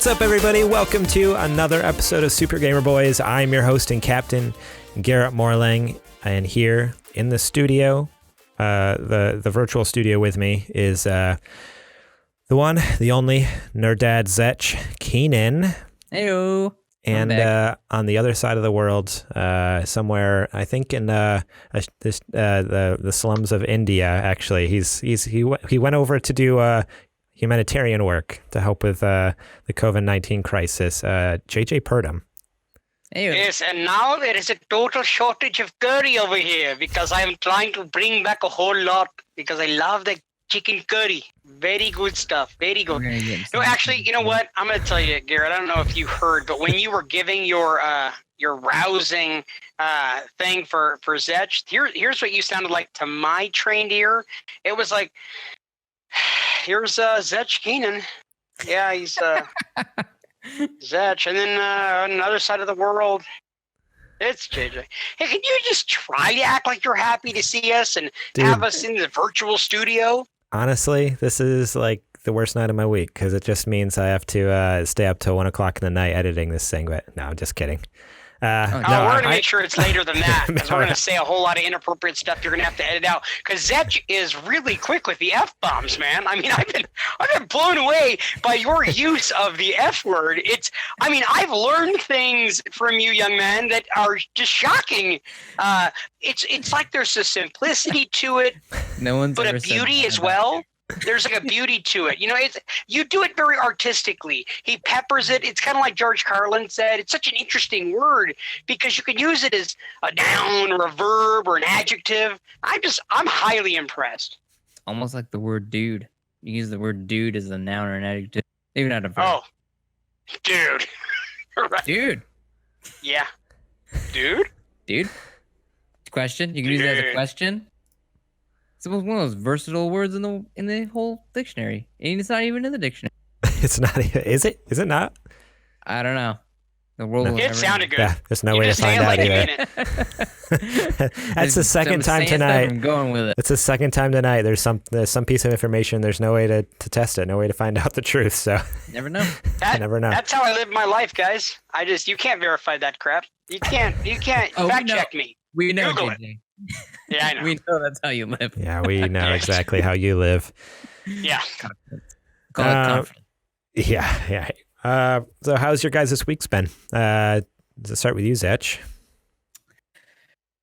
What's up, everybody? Welcome to another episode of Super Gamer Boys. I'm your host and captain, Garrett Morlang, and here in the studio, the virtual studio with me is the one, the only Nerd Dad Zetch Keenan. Heyo. And on the other side of the world, somewhere I think in the slums of India, actually, he went over to do humanitarian work to help with the COVID-19 crisis. JJ Purdom. Heyo. Yes, and now there is a total shortage of curry over here because I am trying to bring back a whole lot because I love the chicken curry. Very good stuff. Very good. No, actually, you know what? I'm going to tell you, Garrett. I don't know if you heard, but when you were giving your rousing thing for Zetch, here's what you sounded like to my trained ear. It was like, here's Zetch Keenan. Yeah, he's Zetch. And then on the other side of the world, it's JJ. Hey, can you just try to act like you're happy to see us and have us in the virtual studio? Honestly, this is like the worst night of my week because it just means I have to stay up till 1 o'clock in the night editing this thing. But no, I'm just kidding. We're going to make sure it's later than that because we're going to say a whole lot of inappropriate stuff you're going to have to edit out because Zetch is really quick with the F-bombs, man. I mean, I've been blown away by your use of the F word. I've learned things from you, young man, that are just shocking. It's like there's a simplicity to it, but a beauty as well. There's like a beauty to it. You know, you do it very artistically. He peppers it. It's kind of like George Carlin said. It's such an interesting word because you can use it as a noun or a verb or an adjective. I'm highly impressed. Almost like the word dude. You use the word dude as a noun or an adjective. Maybe not a verb. Oh, dude. Right. Dude. Yeah. Dude? Dude? Question? You can use it as a question? It's one of those versatile words in the whole dictionary. And it's not even in the dictionary. It's not. Is it? Is it not? I don't know. The world will It sounded good. Yeah, there's no way to find out either. That's the second time tonight. I'm going with it. It's the second time tonight. There's some piece of information. There's no way to test it. No way to find out the truth. So Never know. never know. That's how I live my life, guys. You can't verify that crap. You can't fact check me. We know, Google JJ. Yeah, I know. We know that's how you live. Yeah, we know exactly how you live. Yeah. Call it confidence. Yeah. So how's your guys' this week's been? Does it start with you, Zetch?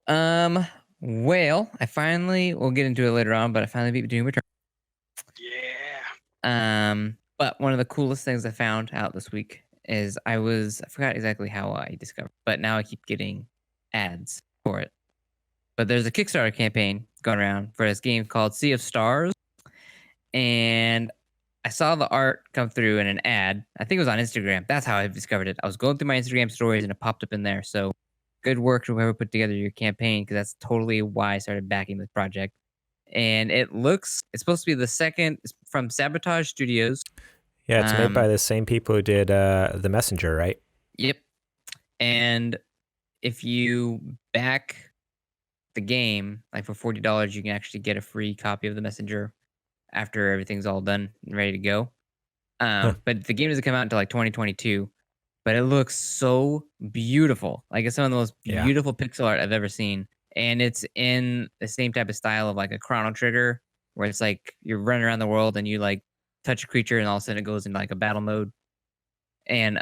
Well, we'll get into it later on, but I finally beat Doom Eternal. Yeah. But one of the coolest things I found out this week is I forgot exactly how I discovered, but now I keep getting ads for it. But there's a Kickstarter campaign going around for this game called Sea of Stars. And I saw the art come through in an ad. I think it was on Instagram. That's how I discovered it. I was going through my Instagram stories and it popped up in there. So good work to whoever put together your campaign because that's totally why I started backing this project. And it's supposed to be the second. It's from Sabotage Studios. Yeah, it's made by the same people who did The Messenger, right? Yep. And if you back the game, like for $40, you can actually get a free copy of The Messenger after everything's all done and ready to go. But the game doesn't come out until like 2022. But it looks so beautiful. Like it's some of the most beautiful pixel art I've ever seen. And it's in the same type of style of like a Chrono Trigger, where it's like you're running around the world and you like touch a creature and all of a sudden it goes into like a battle mode. And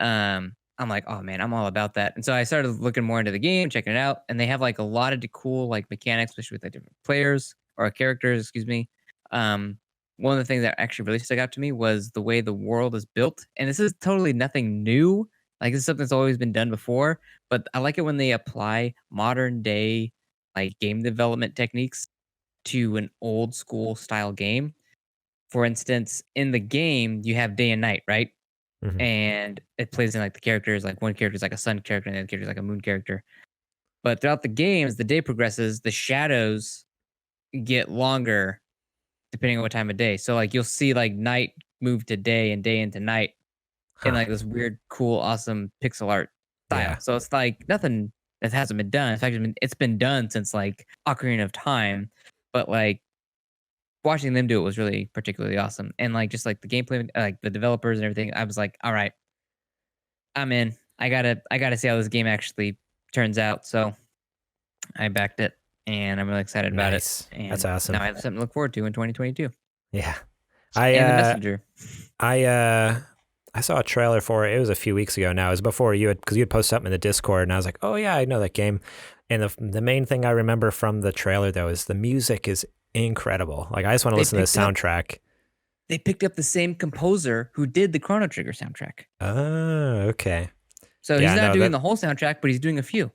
I'm like, oh man, I'm all about that. And so I started looking more into the game, checking it out, and they have like a lot of cool like mechanics, especially with like different players or characters, excuse me. One of the things that actually really stuck out to me was the way the world is built. And this is totally nothing new. Like this is something that's always been done before, but I like it when they apply modern day like game development techniques to an old school style game. For instance, in the game, you have day and night, right? Mm-hmm. And it plays in like the characters, like one character is like a sun character and the other character is like a moon character. But throughout the game, as the day progresses, the shadows get longer depending on what time of day. So like you'll see like night move to day and day into night in like this weird, cool, awesome pixel art style. Yeah. So it's like nothing that hasn't been done. In fact, it's been done since like Ocarina of Time, but like watching them do it was really particularly awesome. And like just like the gameplay, like the developers and everything, I was like, all right, I'm in. I gotta see how this game actually turns out. So I backed it, and I'm really excited about it. And that's awesome. Now I have something to look forward to in 2022. Yeah, And the messenger. I saw a trailer for it. It was a few weeks ago now. It was before you had posted something in the Discord, and I was like, oh yeah, I know that game. And the main thing I remember from the trailer though is the music is incredible. Like I just want to listen to the soundtrack. They picked up the same composer who did the Chrono Trigger soundtrack. Oh, okay. So he's not doing the whole soundtrack, but he's doing a few.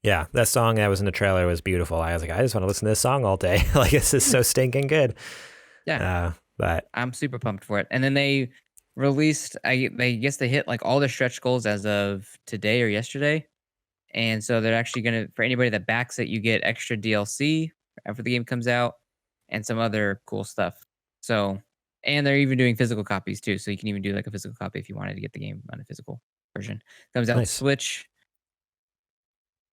Yeah, that song that was in the trailer was beautiful. I was like, I just want to listen to this song all day. Like this is so stinking good. Yeah. But I'm super pumped for it. And then they released, I guess they hit like all the stretch goals as of today or yesterday. And so they're actually going to, for anybody that backs it, you get extra DLC after the game comes out and some other cool stuff. So, and they're even doing physical copies too. So you can even do like a physical copy if you wanted to get the game on a physical version. Comes out Switch,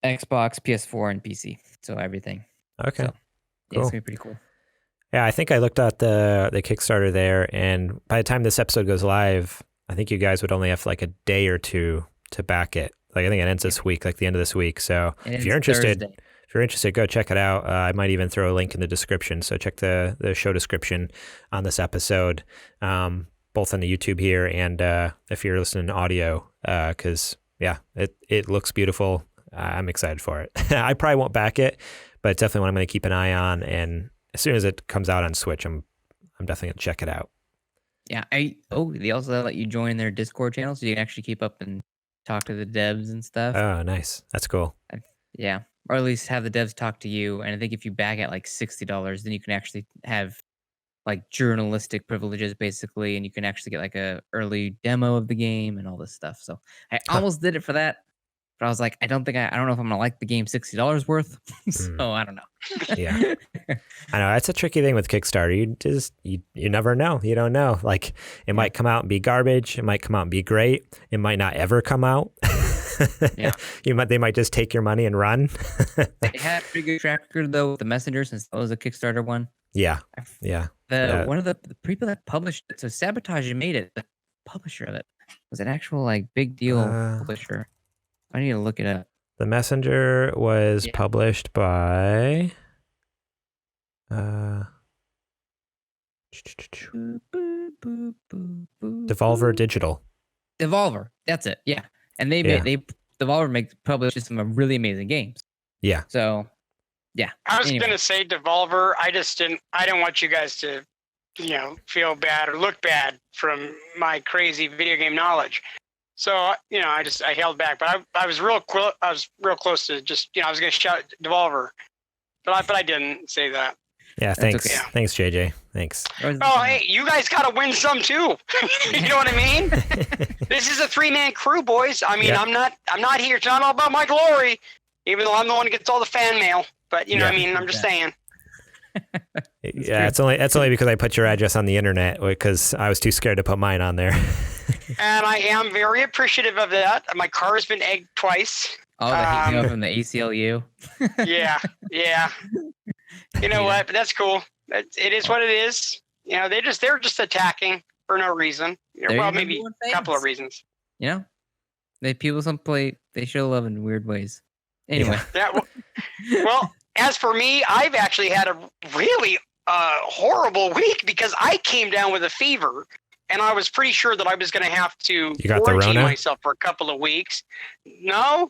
Xbox, PS4, and PC. So everything. Okay. So, yeah, it's going to be pretty cool. Yeah, I think I looked at the Kickstarter there, and by the time this episode goes live, I think you guys would only have like a day or two to back it. Like I think it ends this week, like the end of this week. So if you're interested, go check it out. I might even throw a link in the description. So check the show description on this episode, both on the YouTube here and if you're listening to audio, because yeah, it looks beautiful. I'm excited for it. I probably won't back it, but definitely one I'm going to keep an eye on. And as soon as it comes out on Switch, I'm definitely going to check it out. Yeah. They also let you join their Discord channel so you can actually keep up and talk to the devs and stuff. Oh, nice. That's cool. Yeah. Or at least have the devs talk to you. And I think if you back at like $60, then you can actually have like journalistic privileges basically. And you can actually get like a early demo of the game and all this stuff. So I almost did it for that. But I was like, I don't know if I'm going to like the game $60 worth. So I don't know. Yeah. I know. That's a tricky thing with Kickstarter. You never know. You don't know. Like it might come out and be garbage. It might come out and be great. It might not ever come out. Yeah. They might just take your money and run. They had a pretty good track record though with the Messenger since that was a Kickstarter one. Yeah. Yeah. One of the people that published it, so Sabotage made it, the publisher of it, was an actual like big deal publisher. I need to look it up. The Messenger was published by Devolver Digital. Devolver, that's it. Yeah, and Devolver publishes some really amazing games. Yeah. So, yeah. I was gonna say Devolver. I didn't want you guys to, feel bad or look bad from my crazy video game knowledge. So, I held back, but I was real close. I was real close to just, I was going to shout Devolver, but I didn't say that. Yeah, thanks. Okay. Thanks, JJ. Thanks. Oh, hey, you guys got to win some too. You know what I mean? This is a 3-man crew, boys. I mean, I'm not here. It's not all about my glory, even though I'm the one who gets all the fan mail. But you know what I mean? I'm just saying. Yeah, it's only because I put your address on the internet because I was too scared to put mine on there. And I am very appreciative of that. My car has been egged twice. Oh, that hit me up from the ACLU. Yeah. You know what? But that's cool. It is what it is. They're just attacking for no reason. Well, maybe a couple of reasons. They show love in weird ways. Anyway. Yeah. Well, as for me, I've actually had a really horrible week because I came down with a fever. And I was pretty sure that I was going to have to quarantine myself for a couple of weeks. No,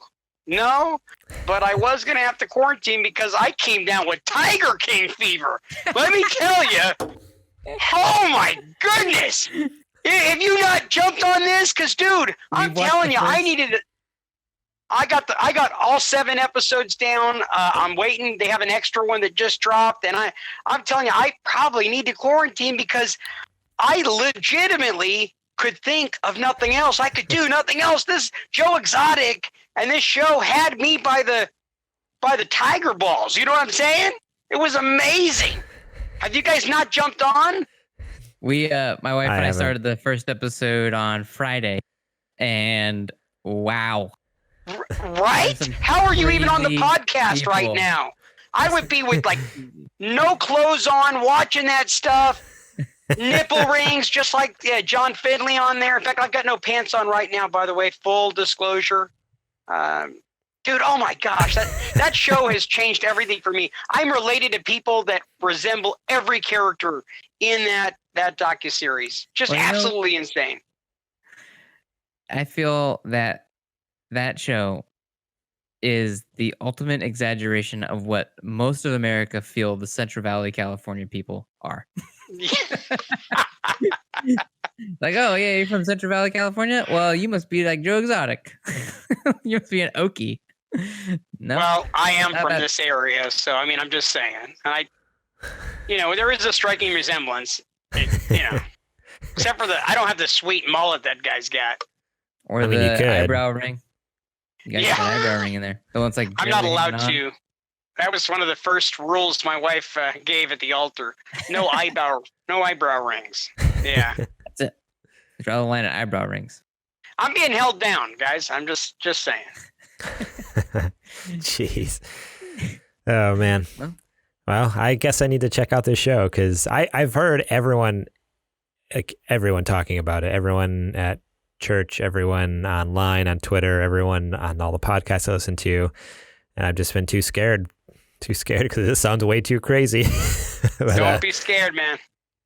but I was going to have to quarantine because I came down with Tiger King fever. Let me tell you. Oh my goodness. Have you not jumped on this? Because, dude, I'm telling you, I got all 7 episodes down. I'm waiting. They have an extra one that just dropped. And I'm telling you, I probably need to quarantine because I legitimately could think of nothing else. I could do nothing else. This Joe Exotic and this show had me by the tiger balls. You know what I'm saying? It was amazing. Have you guys not jumped on? My wife and I started the first episode on Friday, and wow. Right? How are you even on the podcast right now? I would be with like no clothes on watching that stuff. Nipple rings, just like John Finley on there. In fact, I've got no pants on right now, by the way. Full disclosure. Dude, oh my gosh, that show has changed everything for me. I'm related to people that resemble every character in that docuseries. Just absolutely insane. I feel that show is the ultimate exaggeration of what most of America feel the Central Valley, California people are. Like, oh yeah, you're from Central Valley, California? Well, you must be like Joe Exotic. You must be an Okie. No. Well, I am from this area, so I mean, I'm just saying. There is a striking resemblance. Except for I don't have the sweet mullet that guy's got. Or the eyebrow ring. You got an eyebrow ring in there. The one's like I'm not allowed to. That was one of the first rules my wife gave at the altar. No eyebrow rings. Yeah. That's it. Draw the line at eyebrow rings. I'm being held down, guys. I'm just saying. Jeez. Oh man. Well, I guess I need to check out this show because I've heard everyone talking about it. Everyone at church, everyone online on Twitter, everyone on all the podcasts I listen to, and I've just been too scared because it sounds way too crazy. But, don't be scared, man.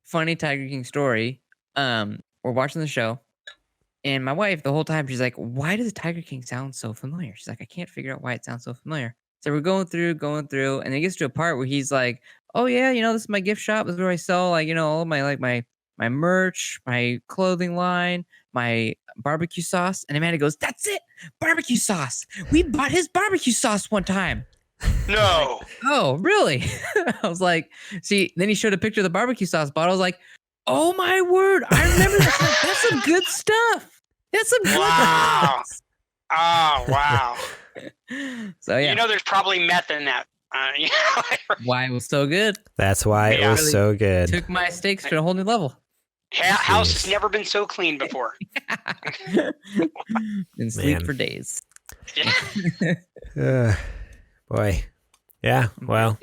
Funny Tiger King story. We're watching the show, and my wife the whole time she's like, "Why does Tiger King sound so familiar?" She's like, "I can't figure out why it sounds so familiar." So we're going through, and it gets to a part where he's like, "Oh yeah, this is my gift shop. This is where I sell all of my my merch, my clothing line, my barbecue sauce." And Amanda goes, "That's it, barbecue sauce. We bought his barbecue sauce one time." No. Like, oh, really? I was like, see, then he showed a picture of the barbecue sauce bottle. I was like, oh my word, I remember that. That's some good stuff. That's some good stuff. Oh, wow. So yeah. There's probably meth in that. Why it was so good. That's why it was so good. Took my steaks to a whole new level. House has never been so clean before. Didn't sleep for days. Boy. Yeah. Well,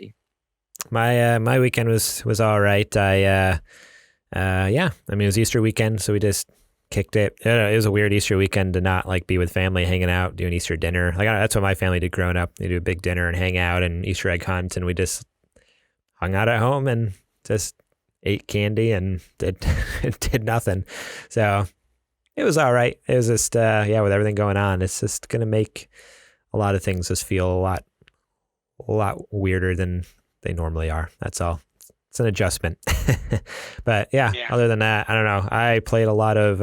my weekend was all right. I mean, it was Easter weekend, so we just kicked it. It was a weird Easter weekend to not be with family, hanging out, doing Easter dinner. That's what my family did growing up. They do a big dinner and hang out and Easter egg hunt, and we just hung out at home and just ate candy and did nothing. So it was all right. It was just with everything going on, it's just gonna make a lot of things just feel a lot weirder than they normally are. That's all. It's an adjustment. But yeah, other than that, I don't know. I played a lot of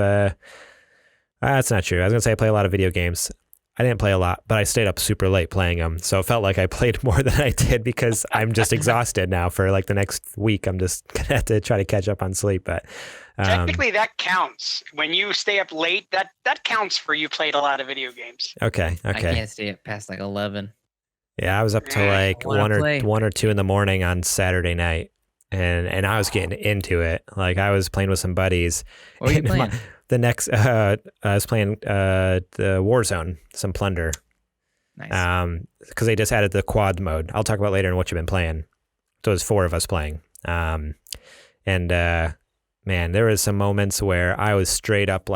that's not true. I was gonna say I play a lot of video games. I didn't play a lot, but I stayed up super late playing them. So it felt like I played more than I did because I'm just exhausted now for the next week. I'm just gonna have to try to catch up on sleep. But technically that counts. When you stay up late, that counts for you played a lot of video games. Okay. I can't stay up past 11. Yeah, I was up to 1 or 2 in the morning on Saturday night. And I was getting into it. I was playing with some buddies. What were you playing? I was playing the Warzone, some Plunder. Nice. Because they just added the quad mode. I'll talk about later in what you've been playing. So it was 4 of us playing. Man, there was some moments where I was straight up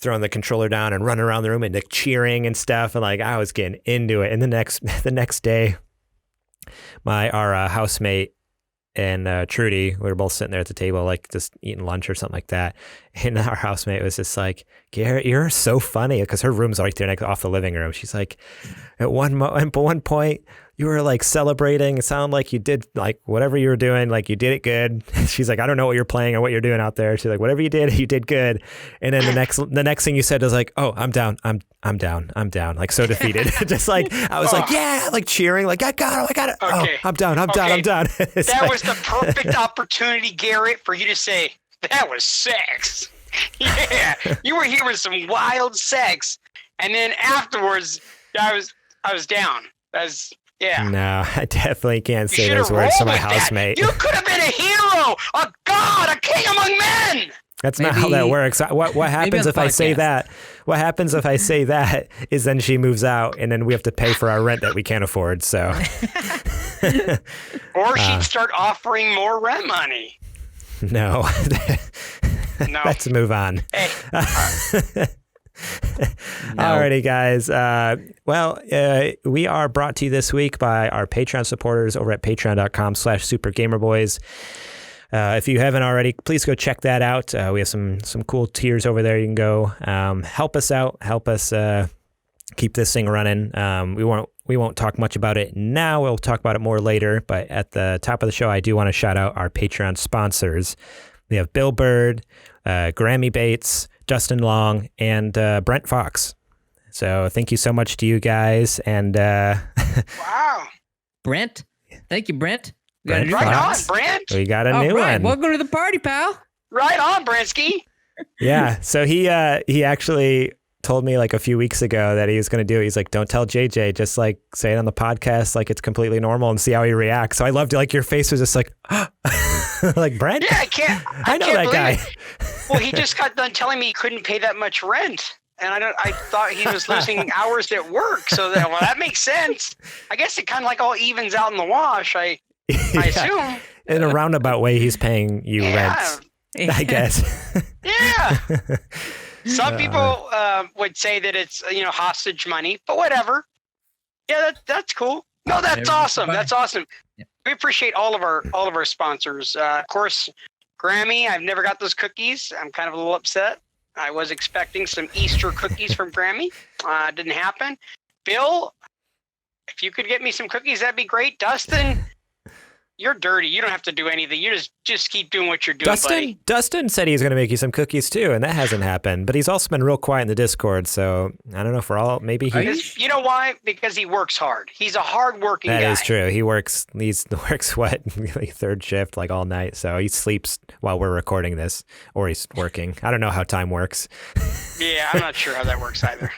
throwing the controller down and running around the room and cheering and stuff. And I was getting into it. And the next day, our housemate and Trudy, we were both sitting there at the table, just eating lunch or something like that. And our housemate was just like, "Garrett, you're so funny," because her room's right there off the living room. She's like, at one point, you were celebrating. It sounded like you did whatever you were doing, you did it good. She's like, "I don't know what you're playing or what you're doing out there." She's like, "Whatever you did good." And then the next thing you said was "Oh, I'm down. I'm down. So defeated." Just I was cheering, I got it. Okay. Oh, I'm down. I'm down. That was the perfect opportunity, Garrett, for you to say, "That was sex." Yeah, you were hearing some wild sex. And then afterwards, I was down. Yeah. No, I definitely can't say those words to my housemate. You could have been a hero, a god, a king among men. That's not how that works. What happens if I say that? What happens if I say that is then she moves out and then we have to pay for our rent that we can't afford. So, or she'd start offering more rent money. No. No. Let's move on. Hey. No. Alrighty, guys. We are brought to you this week by our Patreon supporters over at patreon.com/supergamerboys. If you haven't already, please go check that out. We have some cool tiers over there. You can go help us out, help us keep this thing running. We won't talk much about it now. We'll talk about it more later. But at the top of the show, I do want to shout out our Patreon sponsors. We have Bill Bird, Grammy Bates, Justin Long, and Brent Fox. So thank you so much to you guys. And Wow. Brent. Thank you, Brent. Brent Right Fox. on, Brent. We got a new one. Welcome to the party, pal. Right on, Bransky. Yeah. So he actually told me like a few weeks ago that he was going to do it. He's like, don't tell JJ, just like say it on the podcast like it's completely normal and see how he reacts. So I loved it. Like your face was just like, like Brent? Yeah, I know that guy. Well, he just got done telling me he couldn't pay that much rent. And I thought he was losing hours at work. So that makes sense. I guess it kind of like all evens out in the wash. I assume. In a roundabout way, he's paying you rent, I guess. Yeah. Some people would say that it's hostage money, but whatever. Yeah, that's cool. No, that's awesome. That's awesome. Yeah. We appreciate all of our sponsors. Of course, Grammy. I've never got those cookies. I'm kind of a little upset. I was expecting some Easter cookies from Grammy. Didn't happen. Bill, if you could get me some cookies, that'd be great. Dustin, you're dirty. You don't have to do anything. You just keep doing what you're doing, buddy. Dustin said he was going to make you some cookies too, and that hasn't happened. But he's also been real quiet in the Discord, so I don't know. For all, maybe he. You know why? Because he works hard. He's a hard-working guy. That is true. He works what like third shift, like all night. So he sleeps while we're recording this, or he's working. I don't know how time works. Yeah, I'm not sure how that works either.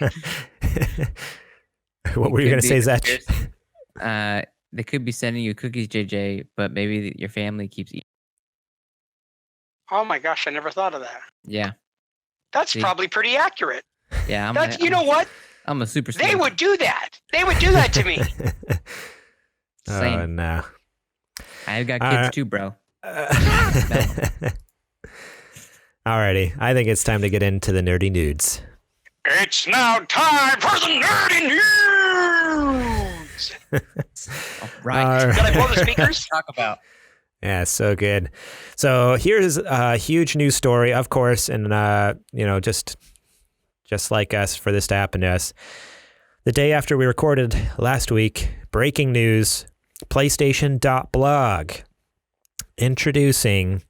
What were you going to say, Zach? They could be sending you cookies, JJ, but maybe your family keeps eating. Oh my gosh, I never thought of that. Yeah. That's probably pretty accurate. Yeah. You know what? I'm a super. They would do that. They would do that to me. Oh, no. I've got kids too, bro. Alrighty. I think it's time to get into the nerdy nudes. It's now time for the nerdy news. Right. Can I blow the speakers? Talk about. Yeah, so good. So here's a huge news story, of course, and just like us for this to happen to us. The day after we recorded last week, breaking news, PlayStation.blog introducing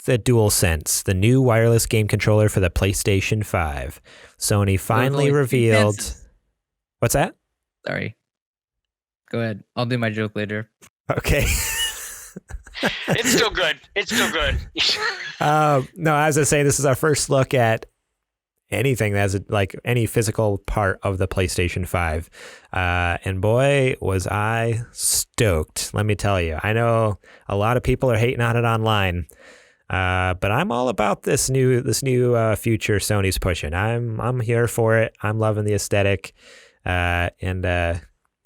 the DualSense, the new wireless game controller for the PlayStation 5. Sony finally revealed. What's that? Sorry. Go ahead. I'll do my joke later. Okay. It's still good. It's still good. No, as I say, this is our first look at anything that's like any physical part of the PlayStation 5. And boy, was I stoked. Let me tell you. I know a lot of people are hating on it online. But I'm all about this new future Sony's pushing. I'm here for it. I'm loving the aesthetic.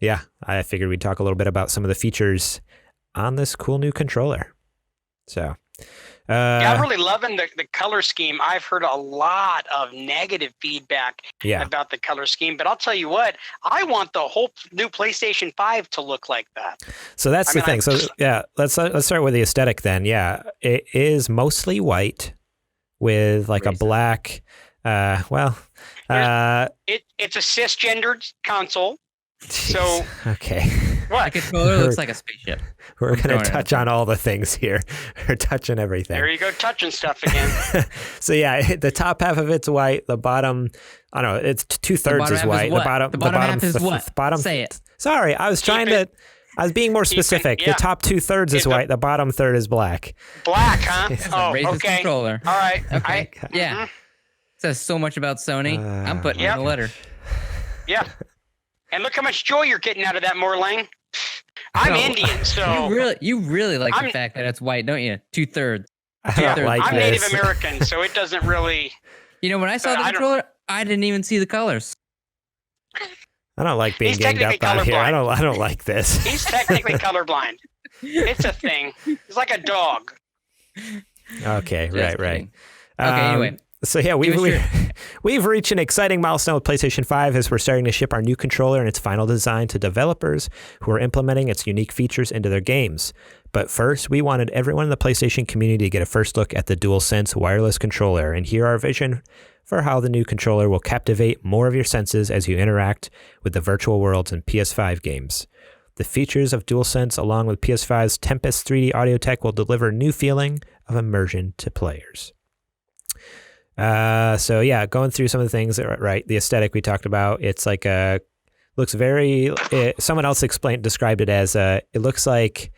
Yeah, I figured we'd talk a little bit about some of the features on this cool new controller. So, yeah, I'm really loving the color scheme. I've heard a lot of negative feedback about the color scheme, but I'll tell you what, I want the whole new PlayStation 5 to look like that. So that's the thing. So yeah, let's start with the aesthetic then. Yeah, it is mostly white with like a black. It's a cisgendered console. So okay. What? The controller looks like a spaceship. We're going to touch on all the things here. We're touching everything. There you go, touching stuff again. So yeah, the top half of it's white. The bottom, I don't know, it's 2/3 is white. The bottom half is what? Say it. Sorry, I was being more specific. Yeah. The top 2/3 is white. The bottom third is black. Black, huh? Okay. Controller. All right. Okay. Yeah. Says so much about Sony. I'm putting in a letter. Yeah. And look how much joy you're getting out of that, Morlang. I'm Indian, so you really like the fact that it's white, don't you? 2/3. I'm Native American, so it doesn't really. You know, when I saw the controller, I didn't even see the colors. I don't like being ganged up out here. I don't like this. He's technically colorblind. It's a thing. He's like a dog. Okay, right. Okay, anyway. So yeah, we've reached an exciting milestone with PlayStation 5 as we're starting to ship our new controller and its final design to developers who are implementing its unique features into their games. But first, we wanted everyone in the PlayStation community to get a first look at the DualSense wireless controller and hear our vision for how the new controller will captivate more of your senses as you interact with the virtual worlds in PS5 games. The features of DualSense, along with PS5's Tempest 3D audio tech, will deliver a new feeling of immersion to players. So yeah, going through some of the things, right? The aesthetic we talked about, it's like looks very, someone else described it as, it looks like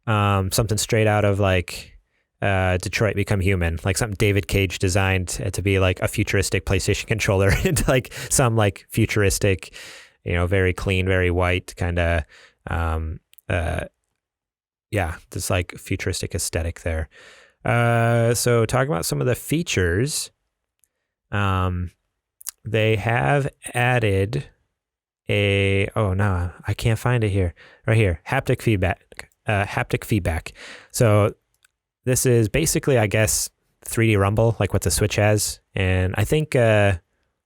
something straight out of like Detroit Become Human, like something David Cage designed to be like a futuristic PlayStation controller into like some like futuristic, very clean, very white kind of, this like futuristic aesthetic there. So talking about some of the features, they have added I can't find it here. Right here, haptic feedback. So this is basically, I guess, 3D rumble, like what the Switch has. And I think, the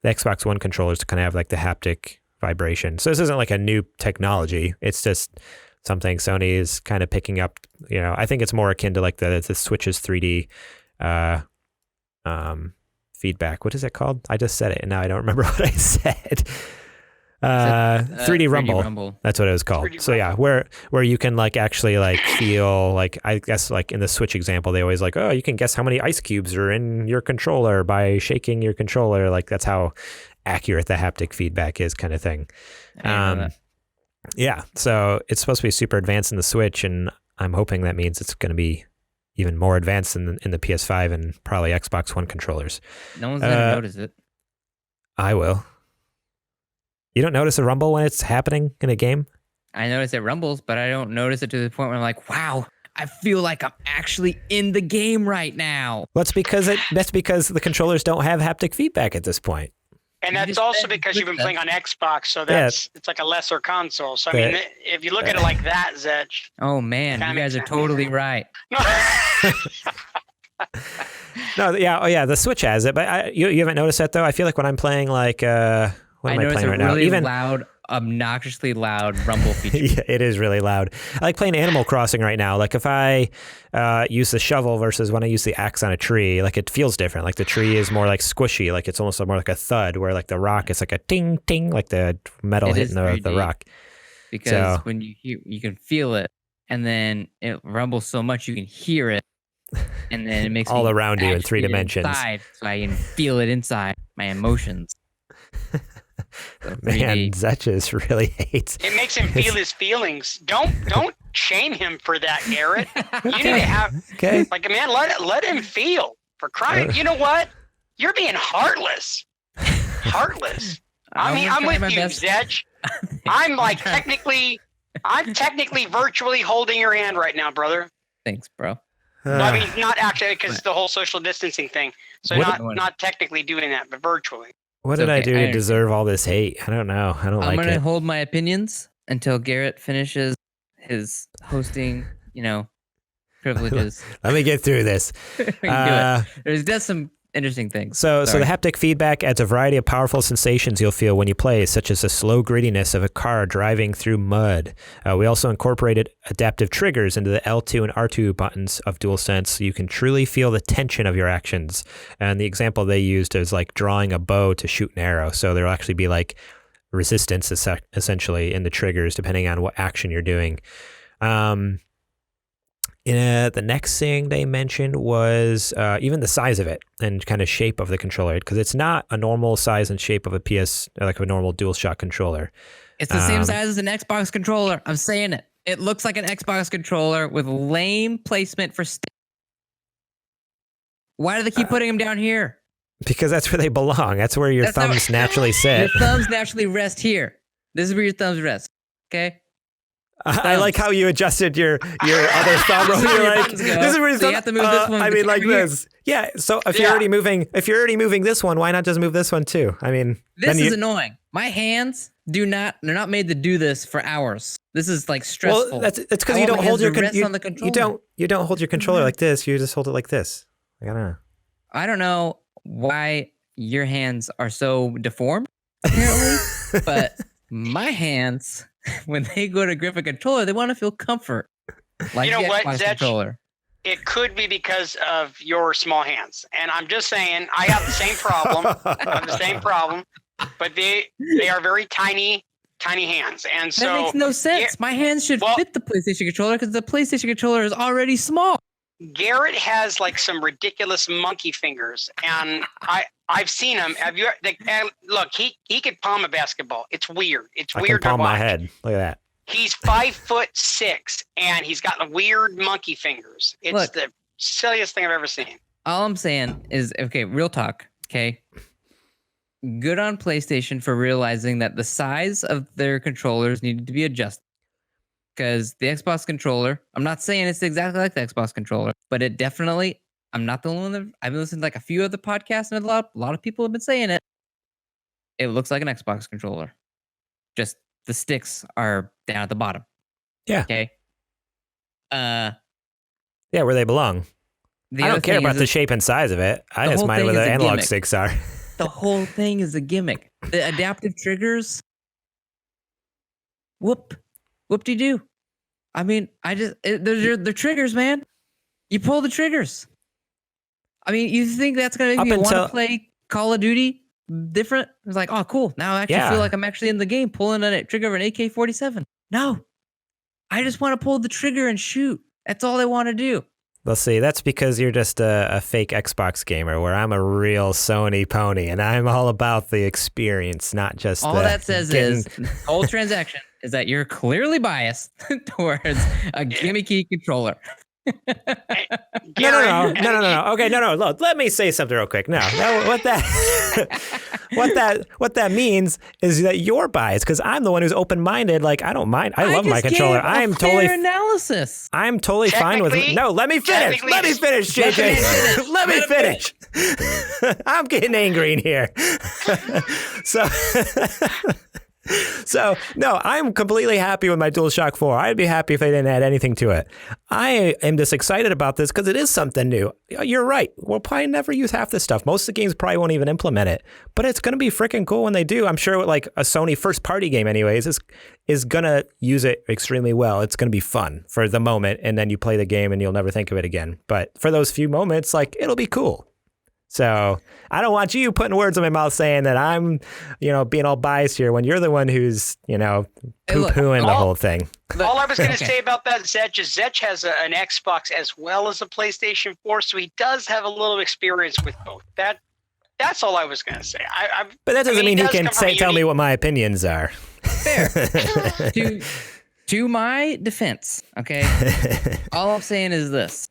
Xbox One controllers kind of have like the haptic vibration. So this isn't like a new technology. It's just something Sony is kind of picking up. I think it's more akin to like the Switch's 3D feedback. What is it called? I just said it and now I don't remember what I said. 3D Rumble. That's what it was called. So yeah, where you can like actually like feel like, I guess like in the Switch example, they always like, oh, you can guess how many ice cubes are in your controller by shaking your controller. Like that's how accurate the haptic feedback is, kind of thing. Yeah, so it's supposed to be super advanced in the Switch, and I'm hoping that means it's going to be even more advanced in the PS5 and probably Xbox One controllers. No one's going to notice it. I will. You don't notice a rumble when it's happening in a game? I notice it rumbles, but I don't notice it to the point where I'm like, wow, I feel like I'm actually in the game right now. Well, that's because the controllers don't have haptic feedback at this point. And that's also because you've been playing on Xbox, so it's like a lesser console. So I mean, if you look at it like that, Zetch. Oh man, you guys are totally right. The Switch has it, but you haven't noticed that though. I feel like when I'm playing like what am I playing right now? Really loud, obnoxiously loud rumble feature. Yeah, it is really loud. I like playing Animal Crossing right now. Like if I use the shovel versus when I use the axe on a tree, like it feels different. Like the tree is more like squishy, like it's almost more like a thud, where like the rock is like a ting ting, like the metal hitting the rock. Because when you can feel it, and then it rumbles so much you can hear it, and then it makes all around you in 3 dimensions. Inside, so I can feel it inside my emotions. Man, Zetches really hates. It makes him feel his feelings. Don't shame him for that, Garrett. You need to have like, man, let him feel, for crying. You know what? You're being heartless. Heartless. I mean, I'm with you, Zetch. I'm technically virtually holding your hand right now, brother. Thanks, bro. I mean, not actually, because it's the whole social distancing thing. So not technically doing that, but virtually. What did I do to deserve all this hate? I don't know. I'm going to hold my opinions until Garrett finishes his hosting, privileges. Let me get through this. We can do it. There's some interesting things. So the haptic feedback adds a variety of powerful sensations you'll feel when you play, such as the slow grittiness of a car driving through mud. We also incorporated adaptive triggers into the L2 and R2 buttons of DualSense, so you can truly feel the tension of your actions. And the example they used is like drawing a bow to shoot an arrow. So there'll actually be like resistance essentially in the triggers depending on what action you're doing. The next thing they mentioned was even the size of it and kind of shape of the controller, because it's not a normal size and shape of a like a normal DualShock controller. It's the same size as an Xbox controller. I'm saying it. It looks like an Xbox controller with lame placement for sticks. Why do they keep putting them down here? Because that's where they belong. That's where your thumbs naturally sit. Your thumbs naturally rest here. This is where your thumbs rest. Okay? I like how you adjusted your other thumb. You're like, this is where you have to move this one. I mean, like this. Yeah. So if you're already moving this one, why not just move this one too? I mean, this is annoying. My hands they're not made to do this for hours. This is like stressful. Well, it's because you don't hold your controller. You don't hold your controller like this. You just hold it like this. I don't know why your hands are so deformed, apparently, but my hands, when they go to grip a controller, they want to feel comfort. Like you know what, Xbox controller. It could be because of your small hands. And I'm just saying, I have the same problem. But they are very tiny hands. And so that makes no sense. My hands should fit the PlayStation controller because the PlayStation controller is already small. Garrett has like some ridiculous monkey fingers, and I've seen him. Have you? Look, he could palm a basketball. It's weird. I can palm my head. Look at that. He's 5'6", and he's got weird monkey fingers. It's the silliest thing I've ever seen. All I'm saying is, okay, real talk. Okay, good on PlayStation for realizing that the size of their controllers needed to be adjusted. Because the Xbox controller, I'm not saying it's exactly like the Xbox controller, but it definitely, I'm not the only one that, I've been listening to like a few other podcasts and a lot of people have been saying it. It looks like an Xbox controller. Just the sticks are down at the bottom. Yeah. Okay. Yeah, where they belong. I don't care about the shape and size of it. I just mind where the analog sticks are. The whole thing is a gimmick. The adaptive triggers. Whoop-de-doo. I mean, they're triggers, man. You pull the triggers. I mean, you think that's going to make me want to play Call of Duty different? It's like, oh, cool. Now I actually feel like I'm actually in the game pulling a trigger of an AK-47. No. I just want to pull the trigger and shoot. That's all I want to do. Well, see, that's because you're just a fake Xbox gamer, where I'm a real Sony pony, and I'm all about the experience, not just all that says is the whole transaction is that you're clearly biased towards a gimmicky controller. No. Okay, no. Look, let me say something real quick. No, what that means is that you're biased because I'm the one who's open-minded. Like, I don't mind. I love my controller. I'm totally analysis. I'm totally fine with it. No, let me finish. Let me finish, JJ. Let me finish. I'm getting angry in here. So, no, I'm completely happy with my DualShock 4. I'd be happy if they didn't add anything to it. I am just excited about this because it is something new. You're right. We'll probably never use half this stuff. Most of the games probably won't even implement it. But it's going to be freaking cool when they do. I'm sure like a Sony first-party game anyways is going to use it extremely well. It's going to be fun for the moment, and then you play the game and you'll never think of it again. But for those few moments, like, it'll be cool. So I don't want you putting words in my mouth saying that I'm, being all biased here when you're the one who's, poo-pooing the whole thing. All I was going to say about that, Zetch, is Zetch has an Xbox as well as a PlayStation 4, so he does have a little experience with both. That's all I was going to say. But that doesn't mean he can tell me what my opinions are. Fair. To my defense, okay? All I'm saying is this.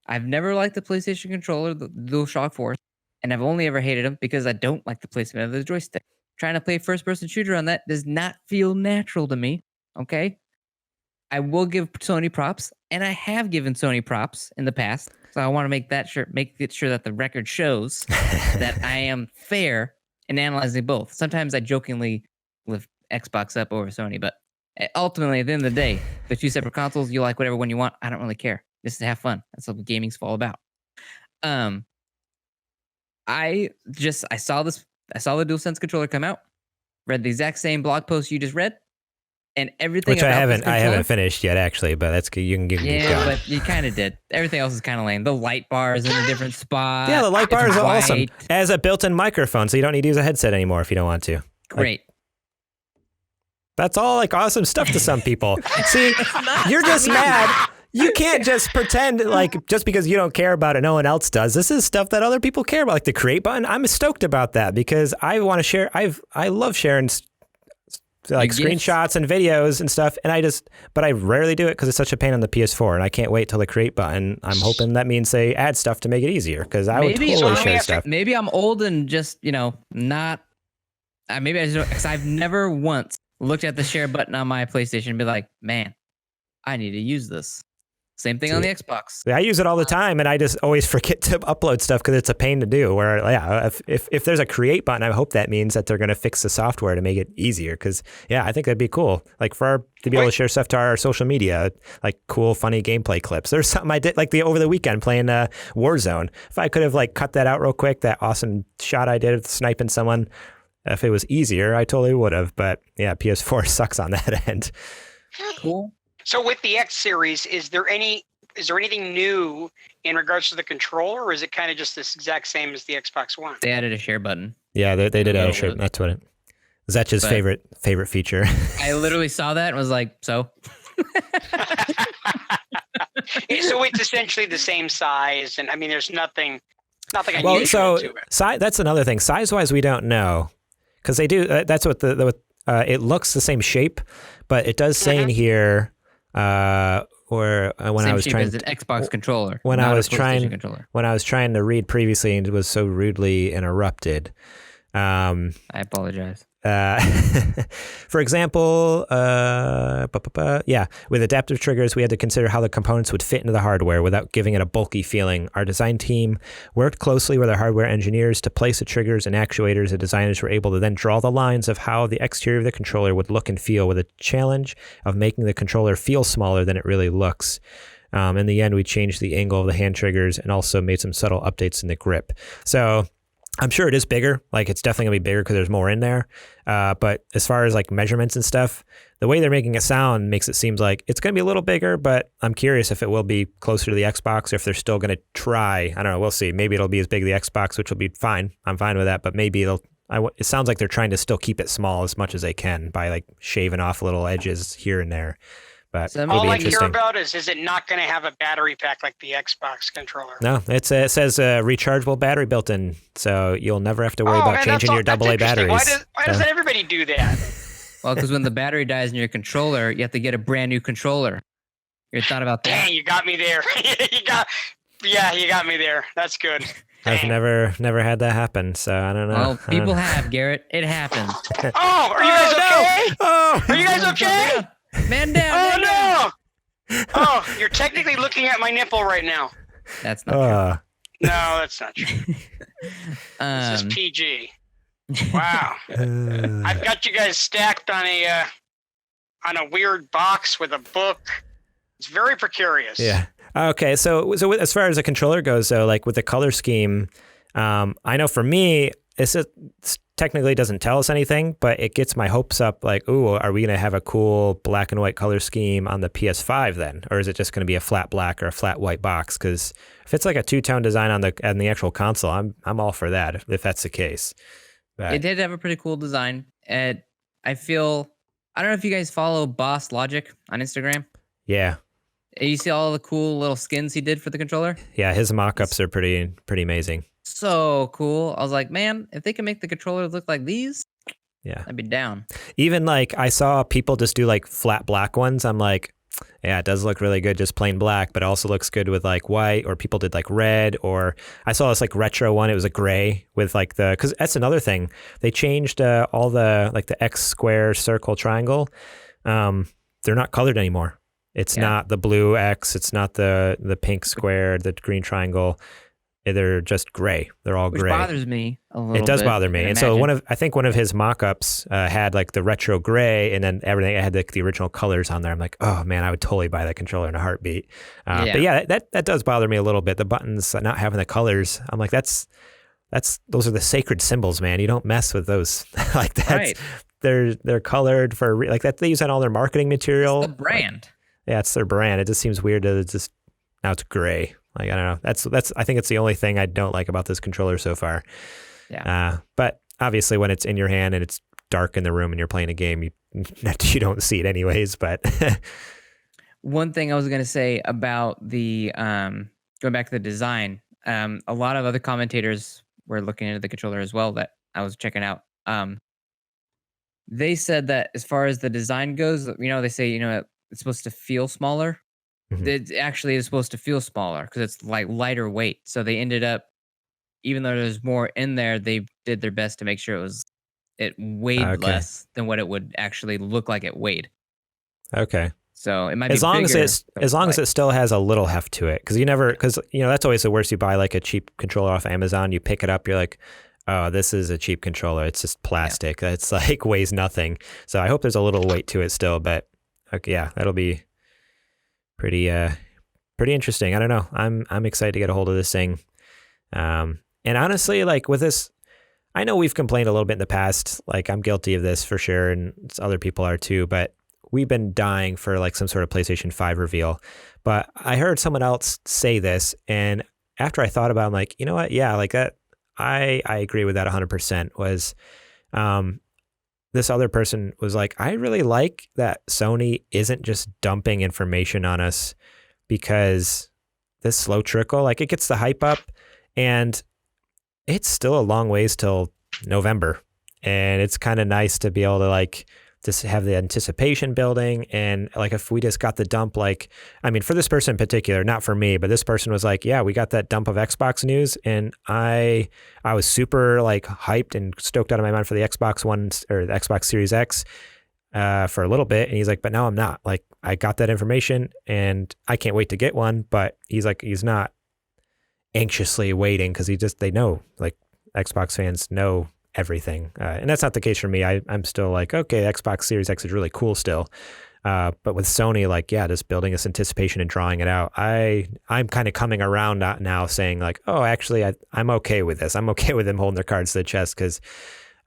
I've never liked the PlayStation controller, the DualShock 4, and I've only ever hated them because I don't like the placement of the joystick. Trying to play first-person shooter on that does not feel natural to me, okay? I will give Sony props, and I have given Sony props in the past, so I want to make it sure that the record shows that I am fair in analyzing both. Sometimes I jokingly lift Xbox up over Sony, but ultimately, at the end of the day, they're two separate consoles. You like whatever one you want. I don't really care. Just to have fun. That's what gaming's all about. I saw the DualSense controller come out, read the exact same blog post you just read, and everything. Which I haven't finished yet, actually, but that's good. You can give me. Yeah, but you kind of did. Everything else is kind of lame. The light bar is in a different spot. Yeah, the light bar is awesome. It has a built-in microphone, so you don't need to use a headset anymore if you don't want to. Great. That's all like awesome stuff to some people. See, you're just mad. You can't just pretend like just because you don't care about it, no one else does. This is stuff that other people care about, like the create button. I'm stoked about that because I want to share. I love sharing like screenshots and videos and stuff, but I rarely do it because it's such a pain on the PS4, and I can't wait till the create button. I'm hoping that means they add stuff to make it easier because I would totally share stuff. Maybe I'm old and just not. Maybe I just because I've never once looked at the share button on my PlayStation and be like, man, I need to use this. Same thing on the Xbox. Yeah, I use it all the time, and I just always forget to upload stuff because it's a pain to do. Where, yeah, if there's a create button, I hope that means that they're going to fix the software to make it easier. Because, yeah, I think that'd be cool. Like to be able to share stuff to our social media, like cool, funny gameplay clips. There's something I did like over the weekend playing Warzone. If I could have like cut that out real quick, that awesome shot I did of sniping someone, if it was easier, I totally would have. But yeah, PS4 sucks on that end. Cool. So with the X series, is there anything new in regards to the controller, or is it kind of just this exact same as the Xbox One? They added a share button. Yeah, they did add a share. That's what Zetch's favorite feature. I literally saw that and was like, so. So it's essentially the same size, and I mean, there's nothing unusual to it. That's another thing. Size-wise, we don't know because they do. That's what it looks the same shape, but it does say in here. Or when Same I was shape trying as an Xbox controller. When I was trying to read previously and was so rudely interrupted. I apologize. For example, with adaptive triggers, we had to consider how the components would fit into the hardware without giving it a bulky feeling. Our design team worked closely with our hardware engineers to place the triggers and actuators. The designers were able to then draw the lines of how the exterior of the controller would look and feel, with a challenge of making the controller feel smaller than it really looks. In the end, we changed the angle of the hand triggers and also made some subtle updates in the grip. So I'm sure it is bigger. Like, it's definitely gonna be bigger because there's more in there. But as far as like measurements and stuff, the way they're making it sound makes it seem like it's gonna be a little bigger. But I'm curious if it will be closer to the Xbox, or if they're still gonna try. I don't know. We'll see. Maybe it'll be as big as the Xbox, which will be fine. I'm fine with that. But maybe it sounds like they're trying to still keep it small as much as they can by like shaving off little edges here and there. But all I care about is it not going to have a battery pack like the Xbox controller? No, it says rechargeable battery built in, so you'll never have to worry about changing your AA batteries. Why doesn't everybody do that? Well, because when the battery dies in your controller, you have to get a brand new controller. You thought about that? Dang, you got me there. you got me there. That's good. I've never had that happen, so I don't know. Well, people have, Garrett. It happens. Oh, are you guys okay? Oh, are you guys okay? Man down. Oh, no. Oh, you're technically looking at my nipple right now. That's not true. No, that's not true. This is PG. Wow. I've got you guys stacked on a weird box with a book. It's very precarious. Yeah. Okay. So as far as the controller goes, though, like with the color scheme, I know for me, it technically doesn't tell us anything, but it gets my hopes up. Like, ooh, are we going to have a cool black and white color scheme on the PS5 then? Or is it just going to be a flat black or a flat white box? Because if it's like a two-tone design on the actual console, I'm all for that if that's the case. But it did have a pretty cool design. And I don't know if you guys follow Boss Logic on Instagram. Yeah. You see all the cool little skins he did for the controller? Yeah, his mock-ups are pretty amazing. So cool. I was like, man, if they can make the controllers look like these, yeah, I'd be down. Even like I saw people just do like flat black ones. I'm like, yeah, it does look really good just plain black, but it also looks good with like white, or people did like red, or I saw this like retro one. It was a gray with like because that's another thing. They changed all the like the X square circle triangle. They're not colored anymore. It's not the blue X. It's not the pink square, the green triangle. They're just gray. They're all gray. Which bothers me a little bit. It does bother me. And so I think one of his mock-ups had like the retro gray, and then everything had the original colors on there. I'm like, oh man, I would totally buy that controller in a heartbeat. But yeah, that does bother me a little bit. The buttons not having the colors. I'm like, those are the sacred symbols, man. You don't mess with those. Like that's right. They're colored for like that. They use that on all their marketing material. It's the brand. Yeah, it's their brand. It just seems weird that now it's gray. Like, I don't know. I think it's the only thing I don't like about this controller so far. Yeah. But obviously when it's in your hand and it's dark in the room and you're playing a game, you don't see it anyways. But one thing I was going to say about the going back to the design, a lot of other commentators were looking into the controller as well that I was checking out. They said that as far as the design goes, they say, it's supposed to feel smaller. Mm-hmm. It actually is supposed to feel smaller because it's like lighter weight. So they ended up, even though there's more in there, they did their best to make sure it weighed less than what it would actually look like it weighed. Okay. So it might be as long bigger, as it still has a little heft to it, because that's always the worst. You buy like a cheap controller off Amazon, you pick it up, you're like, oh, this is a cheap controller. It's just plastic. Yeah. It's like weighs nothing. So I hope there's a little weight to it still, but okay, yeah, that'll be pretty interesting. I don't know. I'm excited to get a hold of this thing. And honestly, like with this, I know we've complained a little bit in the past. Like I'm guilty of this for sure, and other people are too. But we've been dying for like some sort of PlayStation 5 reveal. But I heard someone else say this, and after I thought about it, I'm like, you know what? Yeah, like that. I agree with that 100%. Was this other person was like, I really like that Sony isn't just dumping information on us, because this slow trickle, like it gets the hype up, and it's still a long ways till November. And it's kind of nice to be able to like just have the anticipation building. And like if we just got the dump, like, I mean, for this person in particular, not for me, but this person was like, yeah, we got that dump of Xbox news, and I was super like hyped and stoked out of my mind for the Xbox One or the Xbox Series X for a little bit. And he's like, but now I'm not. Like I got that information and I can't wait to get one. But he's like, he's not anxiously waiting, because they know, like Xbox fans know everything. And that's not the case for me. I'm still like, okay, Xbox Series X is really cool still. But with Sony, like, yeah, just building this anticipation and drawing it out, I'm kind of coming around now saying like, oh, actually, I'm okay with this. I'm okay with them holding their cards to the chest, because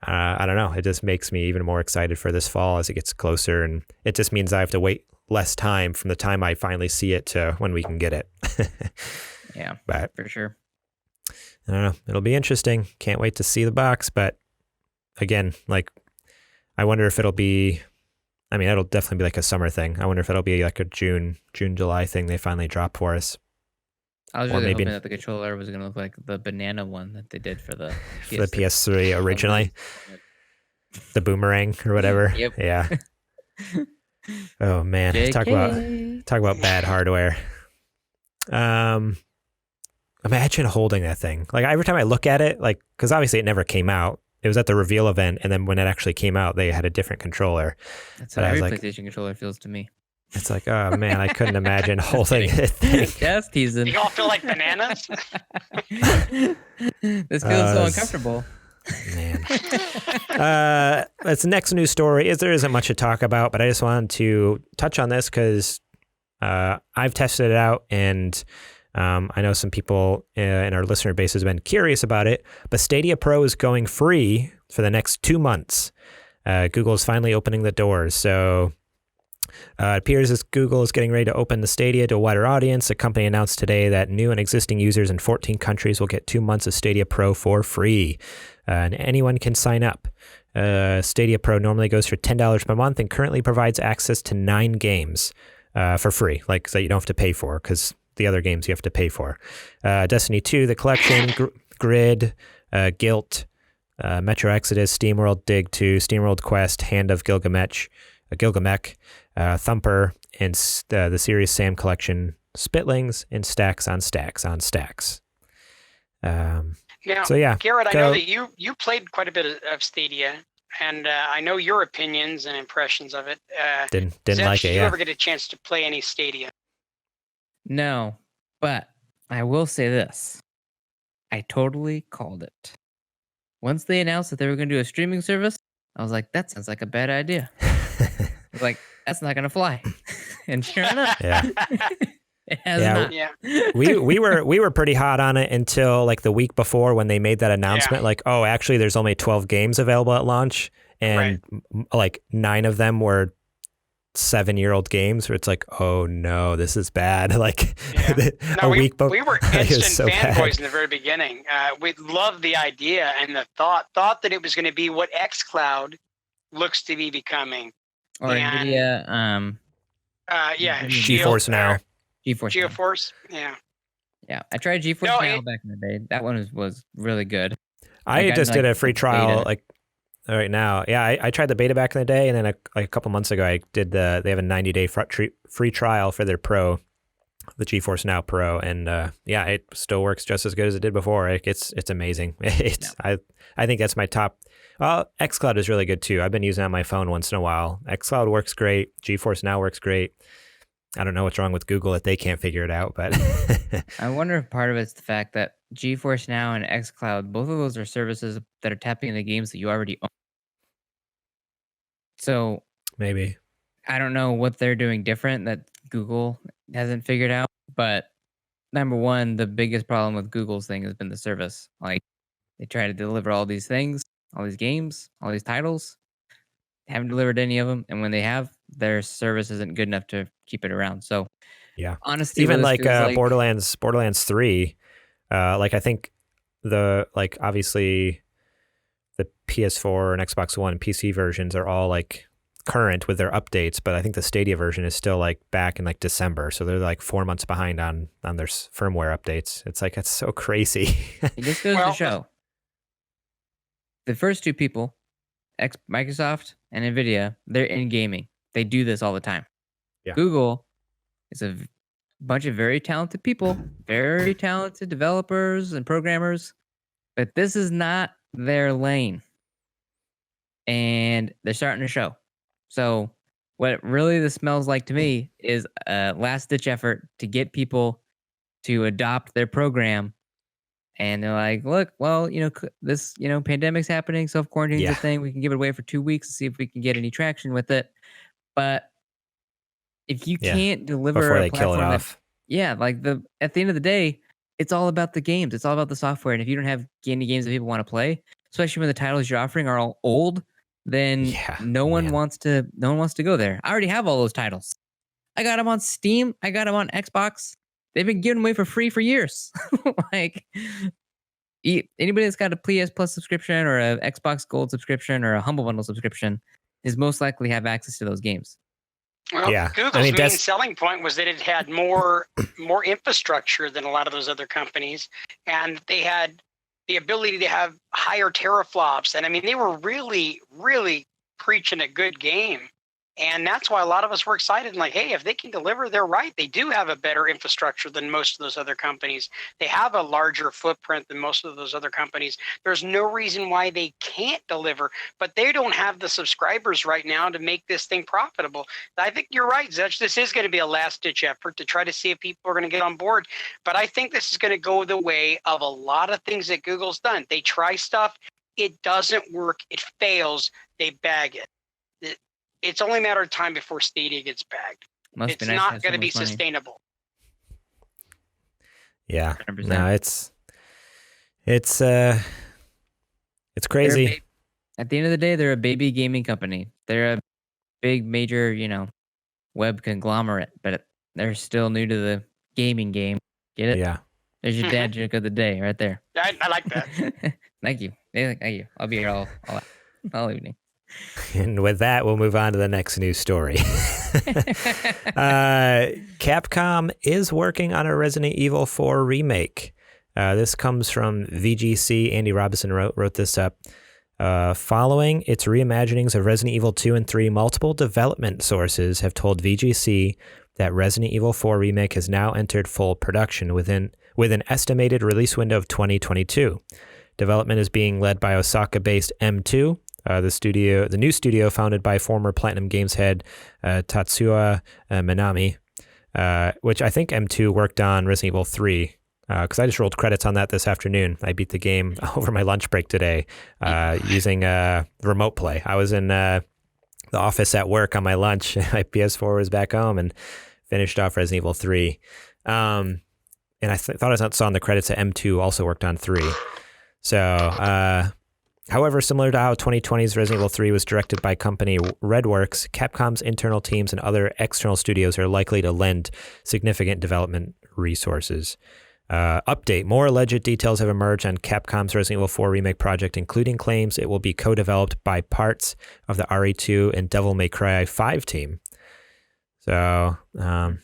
I don't know. It just makes me even more excited for this fall as it gets closer. And it just means I have to wait less time from the time I finally see it to when we can get it. Yeah, but for sure. I don't know. It'll be interesting. Can't wait to see the box. But again, like, I wonder if it'll be, I mean, it'll definitely be like a summer thing. I wonder if it'll be like a June, July thing they finally drop for us. I was really hoping that the controller was going to look like the banana one that they did for the for the PS3 originally. The boomerang or whatever. Yep. Yeah. Oh man. JK. Talk about bad hardware. Imagine holding that thing. Like every time I look at it, like, because obviously it never came out. It was at the reveal event, and then when it actually came out, they had a different controller. That's how every PlayStation controller feels to me. It's like, oh man, I couldn't imagine holding it thing. Just teasing. You all feel like bananas? This feels so uncomfortable. Man. That's the next news story. There isn't much to talk about, but I just wanted to touch on this because I've tested it out, and I know some people in our listener base has been curious about it, but Stadia Pro is going free for the next 2 months. Google is finally opening the doors. So it appears as Google is getting ready to open the Stadia to a wider audience. The company announced today that new and existing users in 14 countries will get 2 months of Stadia Pro for free. And anyone can sign up. Stadia Pro normally goes for $10 per month and currently provides access to 9 games for free, like so you don't have to pay for, because the other games you have to pay for. Destiny 2, The Collection, Grid, Guilt, Metro Exodus, SteamWorld Dig 2, SteamWorld Quest, Hand of Gilgamesh, Thumper, and the Serious Sam Collection, Spitlings, and Stacks on Stacks on Stacks. Now, so yeah, Garrett, I know that you played quite a bit of Stadia, and I know your opinions and impressions of it. Didn't Zeb, like it. Did you Yeah. ever get a chance to play any Stadia? No, but I will say this. I totally called it. Once they announced that they were going to do a streaming service, I was like, that sounds like a bad idea. I was like, that's not going to fly. And sure enough, Yeah. it has not. Yeah. we were pretty hot on it until like the week before when they made that announcement, like, oh, actually there's only 12 games available at launch, and like 9 of them were 7-year-old games, where it's like, oh no, this is bad. Like we were instant so fanboys bad. in the very beginning. We loved the idea and the thought that it was going to be what xCloud looks to be becoming. Or NVIDIA, GeForce Now. GeForce, yeah. Yeah, I tried GeForce Now back in the day. That one was really good. I just did a free trial beta. like right now. Yeah, I tried the beta back in the day, and then a couple months ago I did they have a 90-day free trial for their Pro, the GeForce Now Pro, and it still works just as good as it did before. It's amazing. I think that's my top. Well, xCloud is really good too. I've been using it on my phone once in a while. xCloud works great. GeForce Now works great. I don't know what's wrong with Google that they can't figure it out, but I wonder if part of it's the fact that GeForce Now and xCloud, both of those are services that are tapping into games that you already own. So maybe. I don't know what they're doing different that Google hasn't figured out. But number one, the biggest problem with Google's thing has been the service. Like they try to deliver all these things, all these games, all these titles, haven't delivered any of them, and when they have, their service isn't good enough to keep it around. So yeah, honestly, even like Borderlands 3, like I think obviously the PS4 and Xbox One and PC versions are all like current with their updates, but I think the Stadia version is still like back in like December, so they're like 4 months behind on their firmware updates. It's like, it's so crazy. It just goes to show the first two people, Microsoft and Nvidia, they're in gaming. They do this all the time. Yeah. Google is a bunch of very talented people, very talented developers and programmers, but this is not their lane. And they're starting to show. So what really this smells like to me is a last-ditch effort to get people to adopt their program. And they're like, look, well, this, pandemic's happening, self-quarantine's a thing. We can give it away for 2 weeks and see if we can get any traction with it. But if you can't deliver before a they kill it platform off. at the end of the day, it's all about the games. It's all about the software. And if you don't have any games that people want to play, especially when the titles you're offering are all old, then no one wants to go there. I already have all those titles. I got them on Steam. I got them on Xbox. They've been given away for free for years. Like anybody that's got a PS Plus subscription or a Xbox Gold subscription or a Humble Bundle subscription is most likely have access to those games. Well, Google's main selling point was that it had more infrastructure than a lot of those other companies, and they had the ability to have higher teraflops. And I mean, they were really, really preaching a good game. And that's why a lot of us were excited and like, hey, if they can deliver, they're right. They do have a better infrastructure than most of those other companies. They have a larger footprint than most of those other companies. There's no reason why they can't deliver, but they don't have the subscribers right now to make this thing profitable. I think you're right, Zetch. This is going to be a last-ditch effort to try to see if people are going to get on board. But I think this is going to go the way of a lot of things that Google's done. They try stuff. It doesn't work. It fails. They bag it. It's only a matter of time before Stadia gets bagged. It's not going to be sustainable. Yeah, 100%. No, it's crazy. At the end of the day, they're a baby gaming company. They're a big, major, web conglomerate, but they're still new to the gaming game. Get it? Yeah. There's your dad joke of the day right there. I like that. Thank you. Thank you. I'll be here all evening. And with that, we'll move on to the next news story. Capcom is working on a Resident Evil 4 remake. This comes from VGC. Andy Robinson wrote this up. Following its reimaginings of Resident Evil 2 and 3, multiple development sources have told VGC that Resident Evil 4 remake has now entered full production with an estimated release window of 2022. Development is being led by Osaka-based M2. The new studio founded by former Platinum Games head Tatsuya Minami, which I think M2 worked on Resident Evil 3, because I just rolled credits on that this afternoon. I beat the game over my lunch break today using remote play. I was in the office at work on my lunch. My PS4 was back home and finished off Resident Evil 3. And I thought I saw in the credits that M2 also worked on 3. So... However, similar to how 2020's Resident Evil 3 was directed by company Redworks, Capcom's internal teams and other external studios are likely to lend significant development resources. Update. More alleged details have emerged on Capcom's Resident Evil 4 remake project, including claims it will be co-developed by parts of the RE2 and Devil May Cry 5 team. So, I don't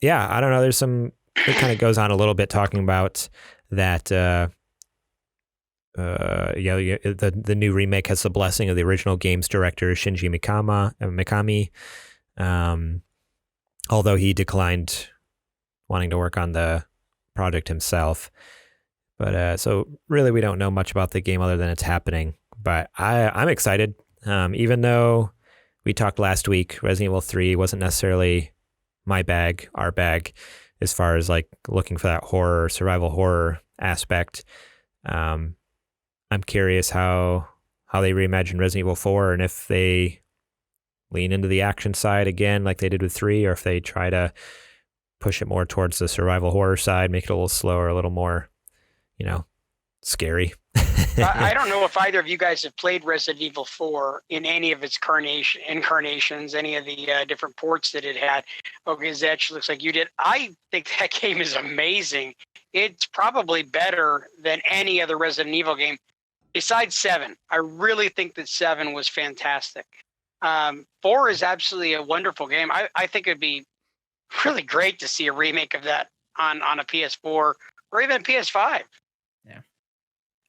know. It kind of goes on a little bit talking about that... the new remake has the blessing of the original game's director Shinji Mikami, although he declined wanting to work on the project himself. But so really, we don't know much about the game other than it's happening. But I'm excited. Even though we talked last week, Resident Evil 3 wasn't necessarily our bag, as far as like looking for that survival horror aspect. I'm curious how they reimagine Resident Evil 4 and if they lean into the action side again like they did with 3, or if they try to push it more towards the survival horror side, make it a little slower, a little more, scary. I don't know if either of you guys have played Resident Evil 4 in any of its incarnations, any of the different ports that it had. Okay, Zetch, looks like you did. I think that game is amazing. It's probably better than any other Resident Evil game besides 7. I really think that 7 was fantastic. 4 is absolutely a wonderful game. I think it'd be really great to see a remake of that on a PS4 or even a PS5. Yeah.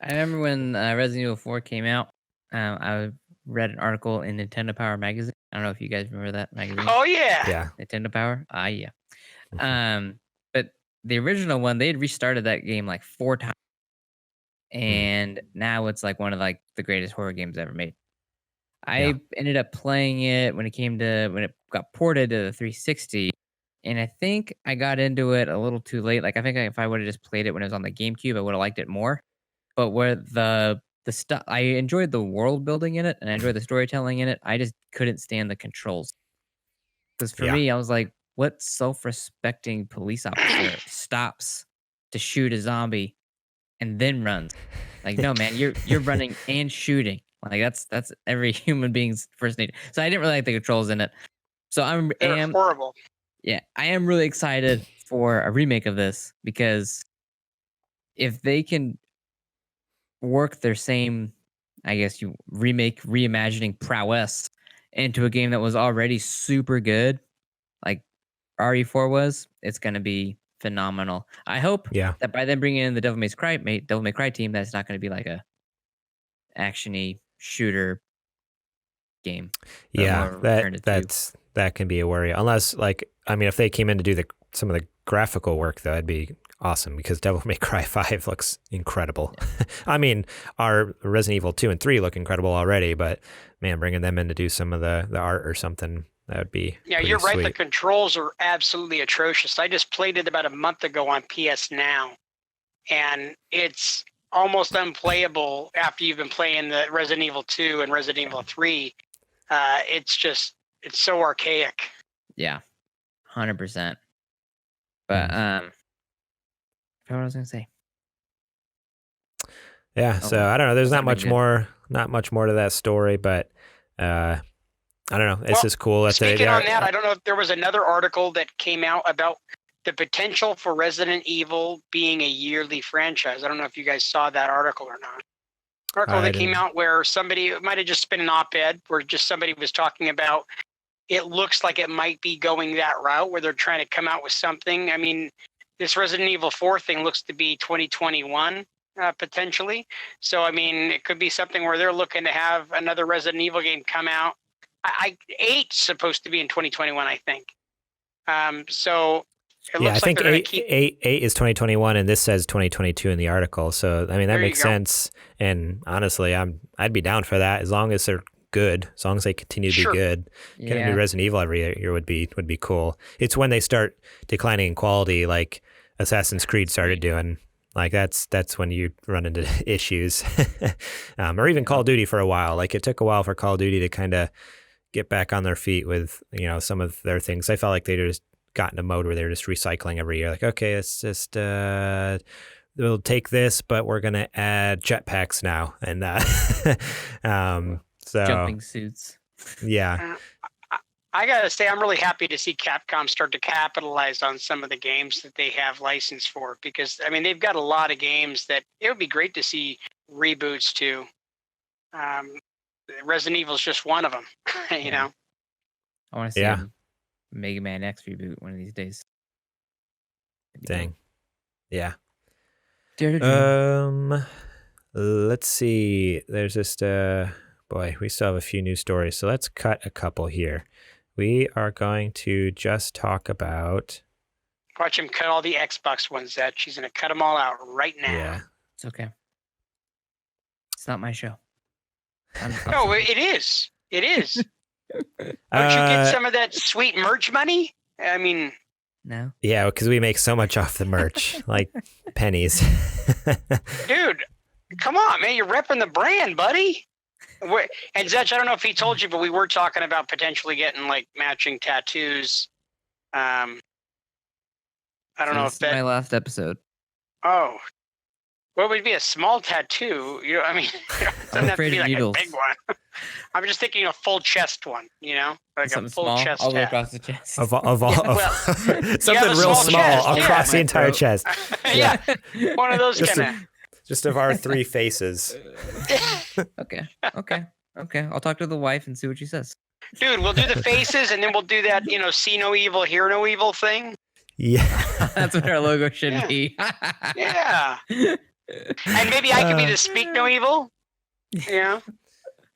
I remember when Resident Evil 4 came out, I read an article in Nintendo Power magazine. I don't know if you guys remember that magazine. Oh, yeah. Yeah. Nintendo Power? Yeah. But the original one, they had restarted that game like 4 times. And now it's like one of like the greatest horror games ever made. I ended up playing it when it got ported to the 360. And I think I got into it a little too late. Like I think if I would have just played it when it was on the GameCube, I would have liked it more. But where the stuff, I enjoyed the world building in it and I enjoyed the storytelling in it. I just couldn't stand the controls. Because for me, I was like, what self-respecting police officer stops to shoot a zombie and then runs? Like, no, man, you're running and shooting. Like that's every human being's first need. So I didn't really like the controls in it. So I am horrible. Yeah, I am really excited for a remake of this because if they can work their same, I guess reimagining prowess into a game that was already super good, like RE4 was, it's going to be phenomenal. I hope that by them bringing in the Devil May Cry team, that's not going to be like a actiony shooter game. Yeah, that can be a worry. Unless, if they came in to do some of the graphical work, though, that'd be awesome because Devil May Cry 5 looks incredible. Yeah. Our Resident Evil 2 and 3 look incredible already, but man, bringing them in to do some of the art or something, that would be you're right. Sweet. The controls are absolutely atrocious. I just played it about a month ago on PS Now, and it's almost unplayable after you've been playing the Resident Evil 2 and Resident Evil 3. It's so archaic. Yeah, 100%. But I forgot what I was gonna say. Yeah, so I don't know. There's not much more to that story, but I don't know. It's just cool. Speaking on that, I don't know if there was another article that came out about the potential for Resident Evil being a yearly franchise. I don't know if you guys saw that article or not. Article that came out where it might have just been an op-ed where just somebody was talking about it looks like it might be going that route where they're trying to come out with something. I mean, this Resident Evil 4 thing looks to be 2021 potentially. So, it could be something where they're looking to have another Resident Evil game come out. 8's supposed to be in 2021, I think. So it looks like they're going to keep... 8 is 2021, and this says 2022 in the article. So, that makes sense. And honestly, I'd be down for that as long as they're good, as long as they continue to be good. Getting a new Resident Evil every year would be cool. It's when they start declining in quality, like Assassin's Creed started doing. Like that's when you run into issues, or even Call of Duty for a while. Like it took a while for Call of Duty to kind of get back on their feet with some of their things. I felt like they just got in a mode where they're just recycling every year. Like, okay, it's just we'll take this, but we're gonna add jetpacks now, and so jumping suits. Yeah. I gotta say, I'm really happy to see Capcom start to capitalize on some of the games that they have licensed for, because they've got a lot of games that it would be great to see reboots to. Resident Evil is just one of them. I want to see a Mega Man X reboot one of these days. Dang. Yeah. Dare let's see. There's just boy, we still have a few news stories, so let's cut a couple here. We are going to just talk about... Watch him cut all the Xbox ones, Zed. She's going to cut them all out right now. Yeah. It's okay. It's not my show. No, it is. It is. Don't you get some of that sweet merch money? I mean, no. Yeah, because we make so much off the merch, like pennies. dude, come on, man! You're repping the brand, buddy. And Zetch, I don't know if he told you, but we were talking about potentially getting like matching tattoos. I don't know if that's my last episode. Oh, what would be a small tattoo? You know, I mean, it doesn't have to be like needles. a big one. I'm just thinking a full chest one. You know, like Something a full small, chest all the way tat. across the chest. Something real small chest, across the entire chest. Yeah, one of those kind of. Just of our three faces. Okay. I'll talk to the wife and see what she says. Dude, we'll do the faces, and then we'll do that, see no evil, hear no evil thing. Yeah. That's what our logo should be. Yeah. And maybe I could be the speak no evil. Yeah.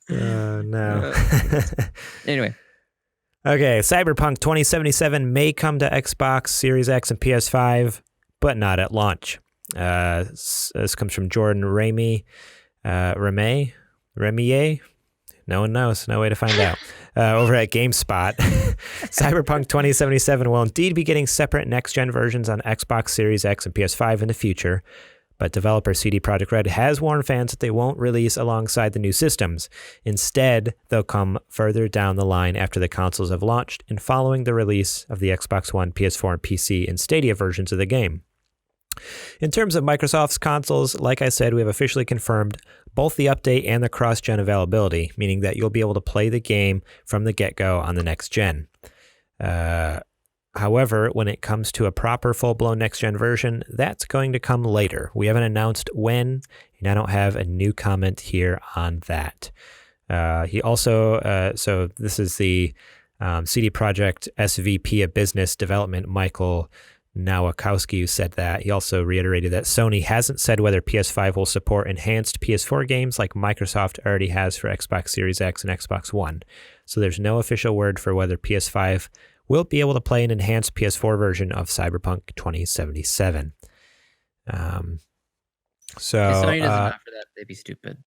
No. Anyway. Okay, Cyberpunk 2077 may come to Xbox Series X and PS5, but not at launch. This comes from Jordan Remier. No one knows. No way to find out. Over at GameSpot, Cyberpunk 2077 will indeed be getting separate next-gen versions on Xbox Series X and PS5 in the future, but developer CD Projekt Red has warned fans that they won't release alongside the new systems. Instead, they'll come further down the line after the consoles have launched and following the release of the Xbox One, PS4, and PC and Stadia versions of the game. In terms of Microsoft's consoles, like I said, we have officially confirmed both the update and the cross-gen availability, meaning that you'll be able to play the game from the get-go on the next gen. However, when it comes to a proper full-blown next-gen version, that's going to come later. We haven't announced when, and I don't have a new comment here on that. He also, so this is the CD Projekt SVP of Business Development, Michael Nowakowski, who said that. He also reiterated that Sony hasn't said whether PS5 will support enhanced PS4 games like Microsoft already has for Xbox Series X and Xbox One. So there's no official word for whether PS5 will be able to play an enhanced PS4 version of Cyberpunk 2077. If Sony doesn't offer that, they'd be stupid.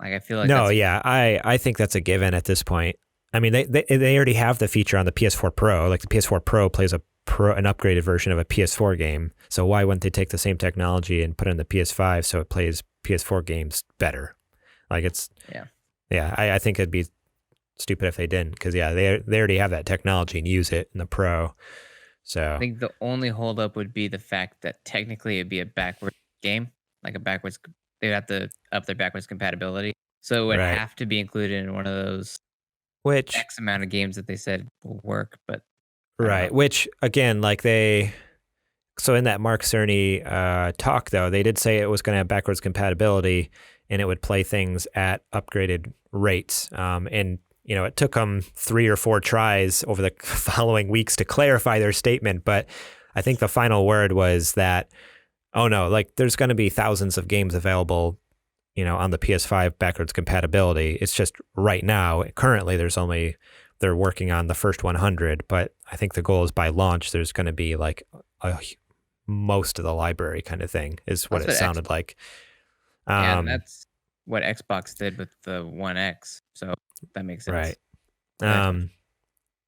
Like, I feel like I think that's a given at this point. I mean, they already have the feature on the PS4 Pro. Like, the PS4 Pro plays an upgraded version of a PS4 game. So why wouldn't they take the same technology and put it in the PS5 so it plays PS4 games better? Like, it's I think it'd be stupid if they didn't, because they already have that technology and use it in the Pro. So I think the only holdup would be the fact that technically it'd be a backwards game, like they'd have to up their backwards compatibility. So it would have to be included in one of those X amount of games that they said will work, but which again, so in that Mark Cerny talk, though, they did say it was going to have backwards compatibility and it would play things at upgraded rates. And it took them 3 or 4 tries over the following weeks to clarify their statement. But I think the final word was that, oh no, there's going to be thousands of games available, on the PS5 backwards compatibility. It's just right now, currently, they're working on the first 100, but I think the goal is by launch, there's going to be most of the library kind of thing is what it sounded like. And that's what Xbox did with the One X. So that makes sense. Right.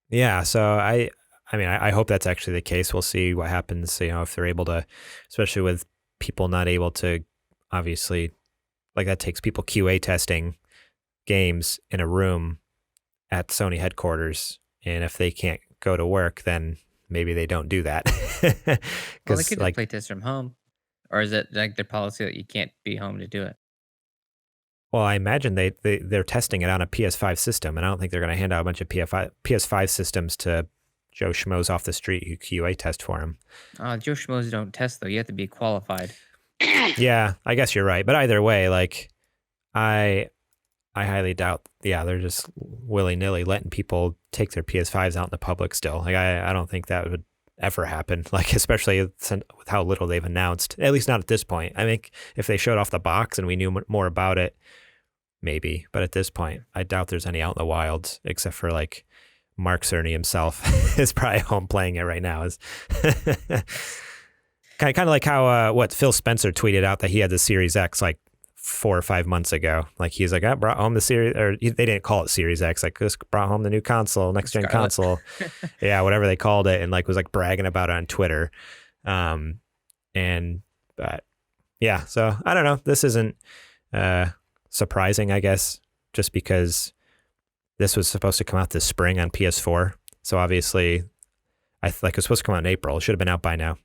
Yeah. So I hope that's actually the case. We'll see what happens, if they're able to, especially with people not able to, obviously, that takes people QA testing games in a room at Sony headquarters, and if they can't go to work, then maybe they don't do that. Well, they could just play test from home, or is it their policy that you can't be home to do it? Well, I imagine they're testing it on a PS5 system, and I don't think they're going to hand out a bunch of PS5 systems to Joe Schmoes off the street who QA test for them. Joe Schmoes don't test, though. You have to be qualified. Yeah, I guess you're right. But either way, I highly doubt, they're just willy-nilly letting people take their PS5s out in the public still. I don't think that would ever happen, especially with how little they've announced, at least not at this point. I think if they showed off the box and we knew more about it, maybe. But at this point, I doubt there's any out in the wilds, except for Mark Cerny himself is probably home playing it right now. Kind of like how Phil Spencer tweeted out that he had the Series X 4 or 5 months ago. Like he's like, I brought home the series, or they didn't call it Series X. Like just brought home the new console, next gen console, yeah, whatever they called it, and like was like bragging about it on Twitter. But yeah, so I don't know. This isn't surprising, I guess, just because this was supposed to come out this spring on PS4. So obviously, it was supposed to come out in April. It should have been out by now.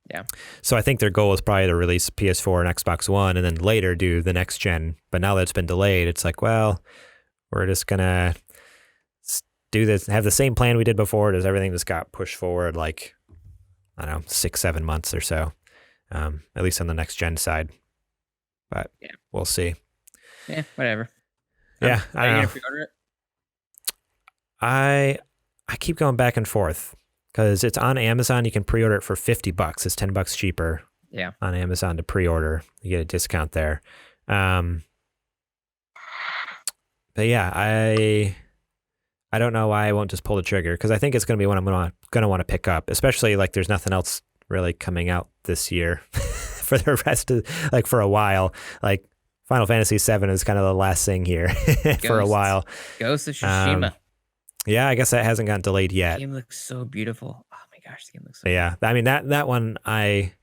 Yeah. So I think their goal is probably to release PS4 and Xbox One and then later do the next gen. But now that it's been delayed, it's like, well, we're just going to do this, have the same plan we did before. Does everything just got pushed forward like, I don't know, 6-7 months or so, at least on the next gen side. But yeah, we'll see. Yeah, whatever. Yeah, are you going to pre-order it? I keep going back and forth because it's on Amazon. You can pre-order it for $50. It's $10 cheaper. Yeah, on Amazon to pre-order. You get a discount there. But yeah, I don't know why I won't just pull the trigger because I think it's going to be one I'm going to want to pick up. Especially like there's nothing else really coming out this year for the rest of like for a while. Like Final Fantasy VII is kind of the last thing here for a while. Ghost of Tsushima. Yeah, I guess that hasn't gotten delayed yet. The game looks so beautiful. Oh my gosh, the game looks so beautiful. I mean that one I'm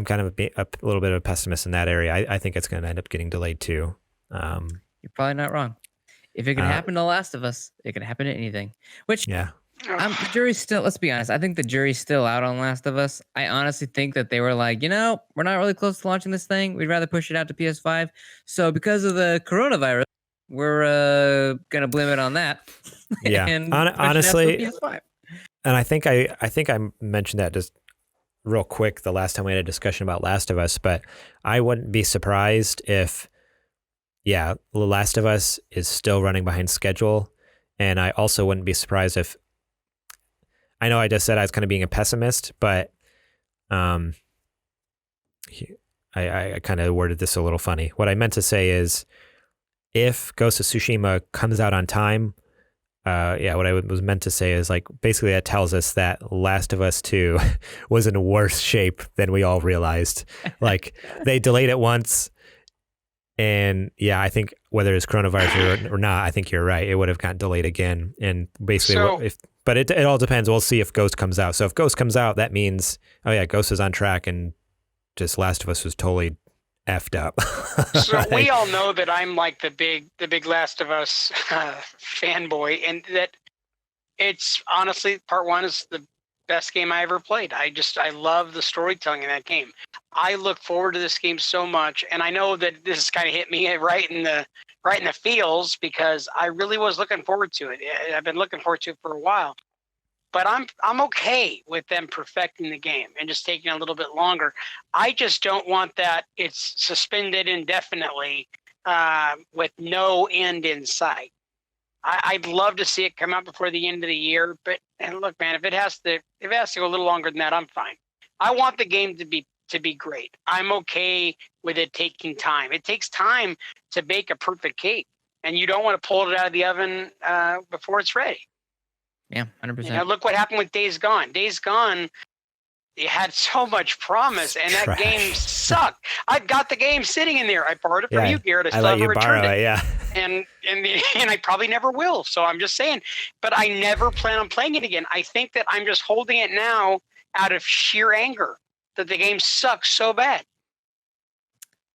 kind of a little bit of a pessimist in that area. I think it's going to end up getting delayed too. You're probably not wrong. If it can happen to Last of Us, it can happen to anything. Which yeah. The jury's still, let's be honest, I think the jury's still out on Last of Us. I honestly think that they were like, we're not really close to launching this thing. We'd rather push it out to PS5. So because of the coronavirus, we're going to blame it on that. Yeah. And honestly, PS5. And I think I mentioned that just real quick the last time we had a discussion about Last of Us, but I wouldn't be surprised if, The Last of Us is still running behind schedule. And I also wouldn't be surprised if, I know I just said I was kind of being a pessimist, but I kind of worded this a little funny. What I meant to say is if Ghost of Tsushima comes out on time, what I was meant to say is like basically that tells us that Last of Us 2 was in worse shape than we all realized. Like they delayed it once, and I think whether it's coronavirus or not, I think you're right. It would have gotten delayed again, and basically, but it all depends. We'll see if Ghost comes out. So if Ghost comes out, that means Ghost is on track, and just Last of Us was totally effed up. So we all know that I'm like the big Last of Us fanboy, and that it's honestly part one is the best game I ever played. I love the storytelling in that game. I look forward to this game so much, and I know that this has kind of hit me right in the feels because I really was looking forward to it. I've been looking forward to it for a while. But I'm okay with them perfecting the game and just taking a little bit longer. I just don't want that it's suspended indefinitely with no end in sight. I'd love to see it come out before the end of the year. And look, man, if it has to go a little longer than that, I'm fine. I want the game to be great. I'm okay with it taking time. It takes time to bake a perfect cake, and you don't want to pull it out of the oven before it's ready. Yeah, 100%. Look what happened with Days Gone. Days Gone, it had so much promise, and that game sucked. I've got the game sitting in there. I borrowed it from you, Garrett. I still haven't returned it. Yeah. And I probably never will. So I'm just saying. But I never plan on playing it again. I think that I'm just holding it now out of sheer anger that the game sucks so bad.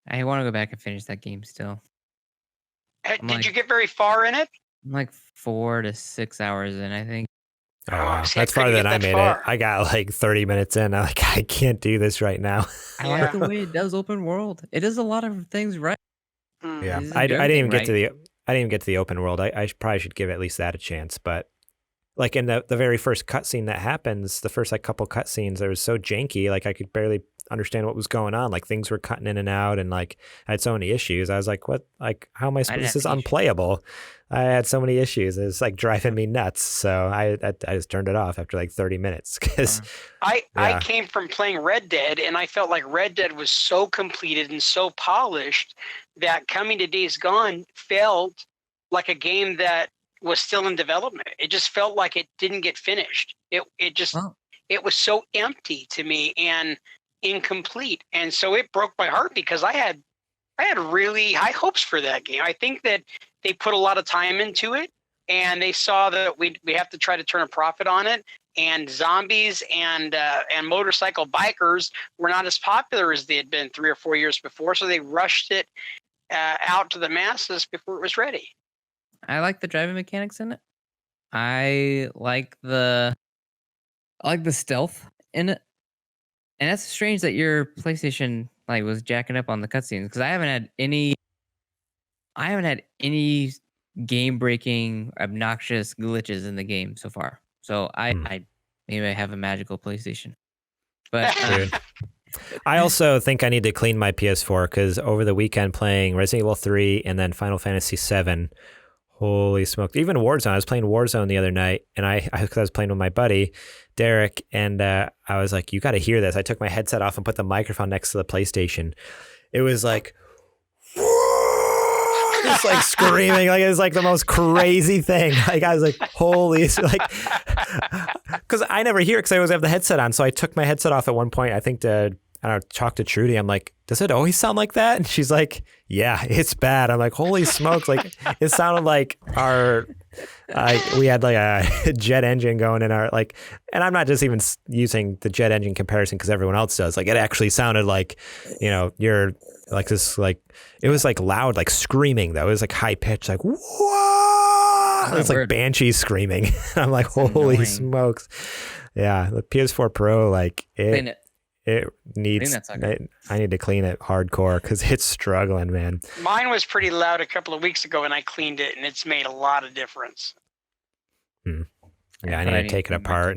I want to go back and finish that game still. Did you get very far in it? I'm like 4 to 6 hours in, I think. Oh, wow. That's farther than I made it. I got like 30 minutes in. I'm like, I can't do this right now. I like the way it does open world. It does a lot of things right. Yeah, I didn't even get to the open world. I probably should give at least that a chance. But like in the very first cutscene that happens, the first like couple cutscenes, it was so janky. Like I could barely understand what was going on. Like things were cutting in and out, and like I had so many issues. I was like, what? Like how am I supposed? This is unplayable. I had so many issues. It's like driving me nuts. So I just turned it off after like 30 minutes because I came from playing Red Dead, and I felt like Red Dead was so completed and so polished that coming to Days Gone felt like a game that was still in development. It just felt like it didn't get finished. It was so empty to me and incomplete. And so it broke my heart because I had had really high hopes for that game. I think that they put a lot of time into it, and they saw that we have to try to turn a profit on it. And zombies and motorcycle bikers were not as popular as they had been 3 or 4 years before, so they rushed it out to the masses before it was ready. I like the driving mechanics in it. I like the stealth in it. And that's strange that your PlayStation was jacking up on the cutscenes, because I haven't had any game-breaking, obnoxious glitches in the game so far. So I maybe I have a magical PlayStation. But Dude. I also think I need to clean my PS4 because over the weekend playing Resident Evil 3 and then Final Fantasy 7, holy smoke! Even Warzone. I was playing Warzone the other night, and I was playing with my buddy Derek, and I was like, "You got to hear this!" I took my headset off and put the microphone next to the PlayStation. It was like, just like screaming, like it was like the most crazy thing. Like I was like, "Holy!" Like, because I never hear it because I always have the headset on. So I took my headset off at one point. I think talk to Trudy. I'm like, does it always sound like that? And she's like, yeah, it's bad. I'm like, holy smokes. Like it sounded like we had like a jet engine going in our and I'm not just even using the jet engine comparison because everyone else does. Like it actually sounded like, you're like this, like it was like loud, like screaming though. It was like high pitched, like, whoa! It was like banshee screaming. I'm like, holy smokes. Yeah. The PS4 Pro, like it needs, I need to clean it hardcore because it's struggling, man. Mine was pretty loud a couple of weeks ago and I cleaned it and it's made a lot of difference. Yeah, I need to take it apart.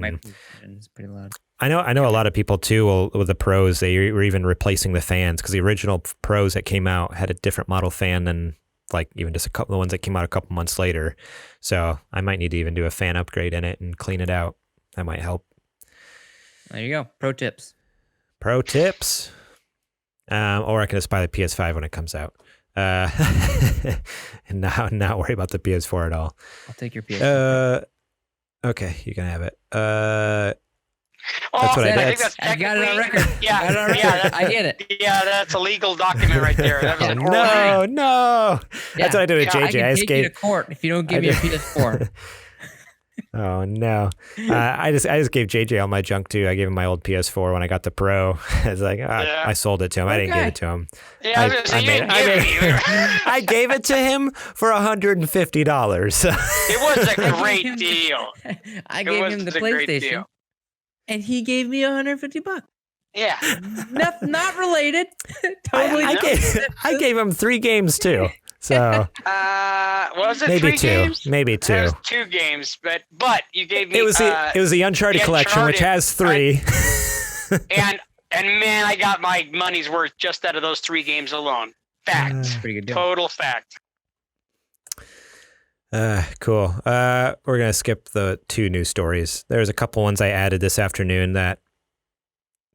It's pretty loud. I know a lot of people too with the Pros, they were even replacing the fans because the original Pros that came out had a different model fan than like even just a couple of the ones that came out a couple months later. So I might need to even do a fan upgrade in it and clean it out. That might help. There you go. Pro tips. Or I can just buy the PS5 when it comes out. And not worry about the PS4 at all. I'll take your PS4. Okay, you can have it. That's what I did. I think that's I got it on record. Yeah, I get it. Yeah, that's a legal document right there. That was no. That's what I do with JJ. I can take you to court if you don't give me a PS4. Oh no! I just gave JJ all my junk too. I gave him my old PS4 when I got the Pro. I was like, I sold it to him. I didn't give it to him. Yeah, I gave it to him for $150. It was a great deal. I gave him the PlayStation, and he gave me $150. Yeah, not related. Totally. I gave him 3 games too. So was it maybe 3 games? Maybe 2. It was 2 games, but you gave me. It was the Uncharted collection, which has 3. and man, I got my money's worth just out of those 3 games alone. Fact. Pretty good deal. Total fact. Cool. We're gonna skip the 2 news stories. There's a couple ones I added this afternoon that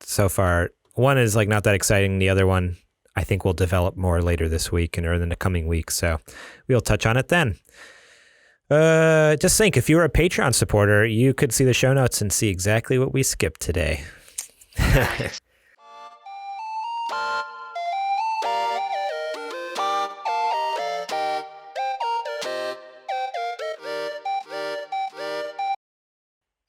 so far one is like not that exciting. The other one I think we'll develop more later this week or in the coming weeks. So we'll touch on it then. Just think, if you were a Patreon supporter, you could see the show notes and see exactly what we skipped today.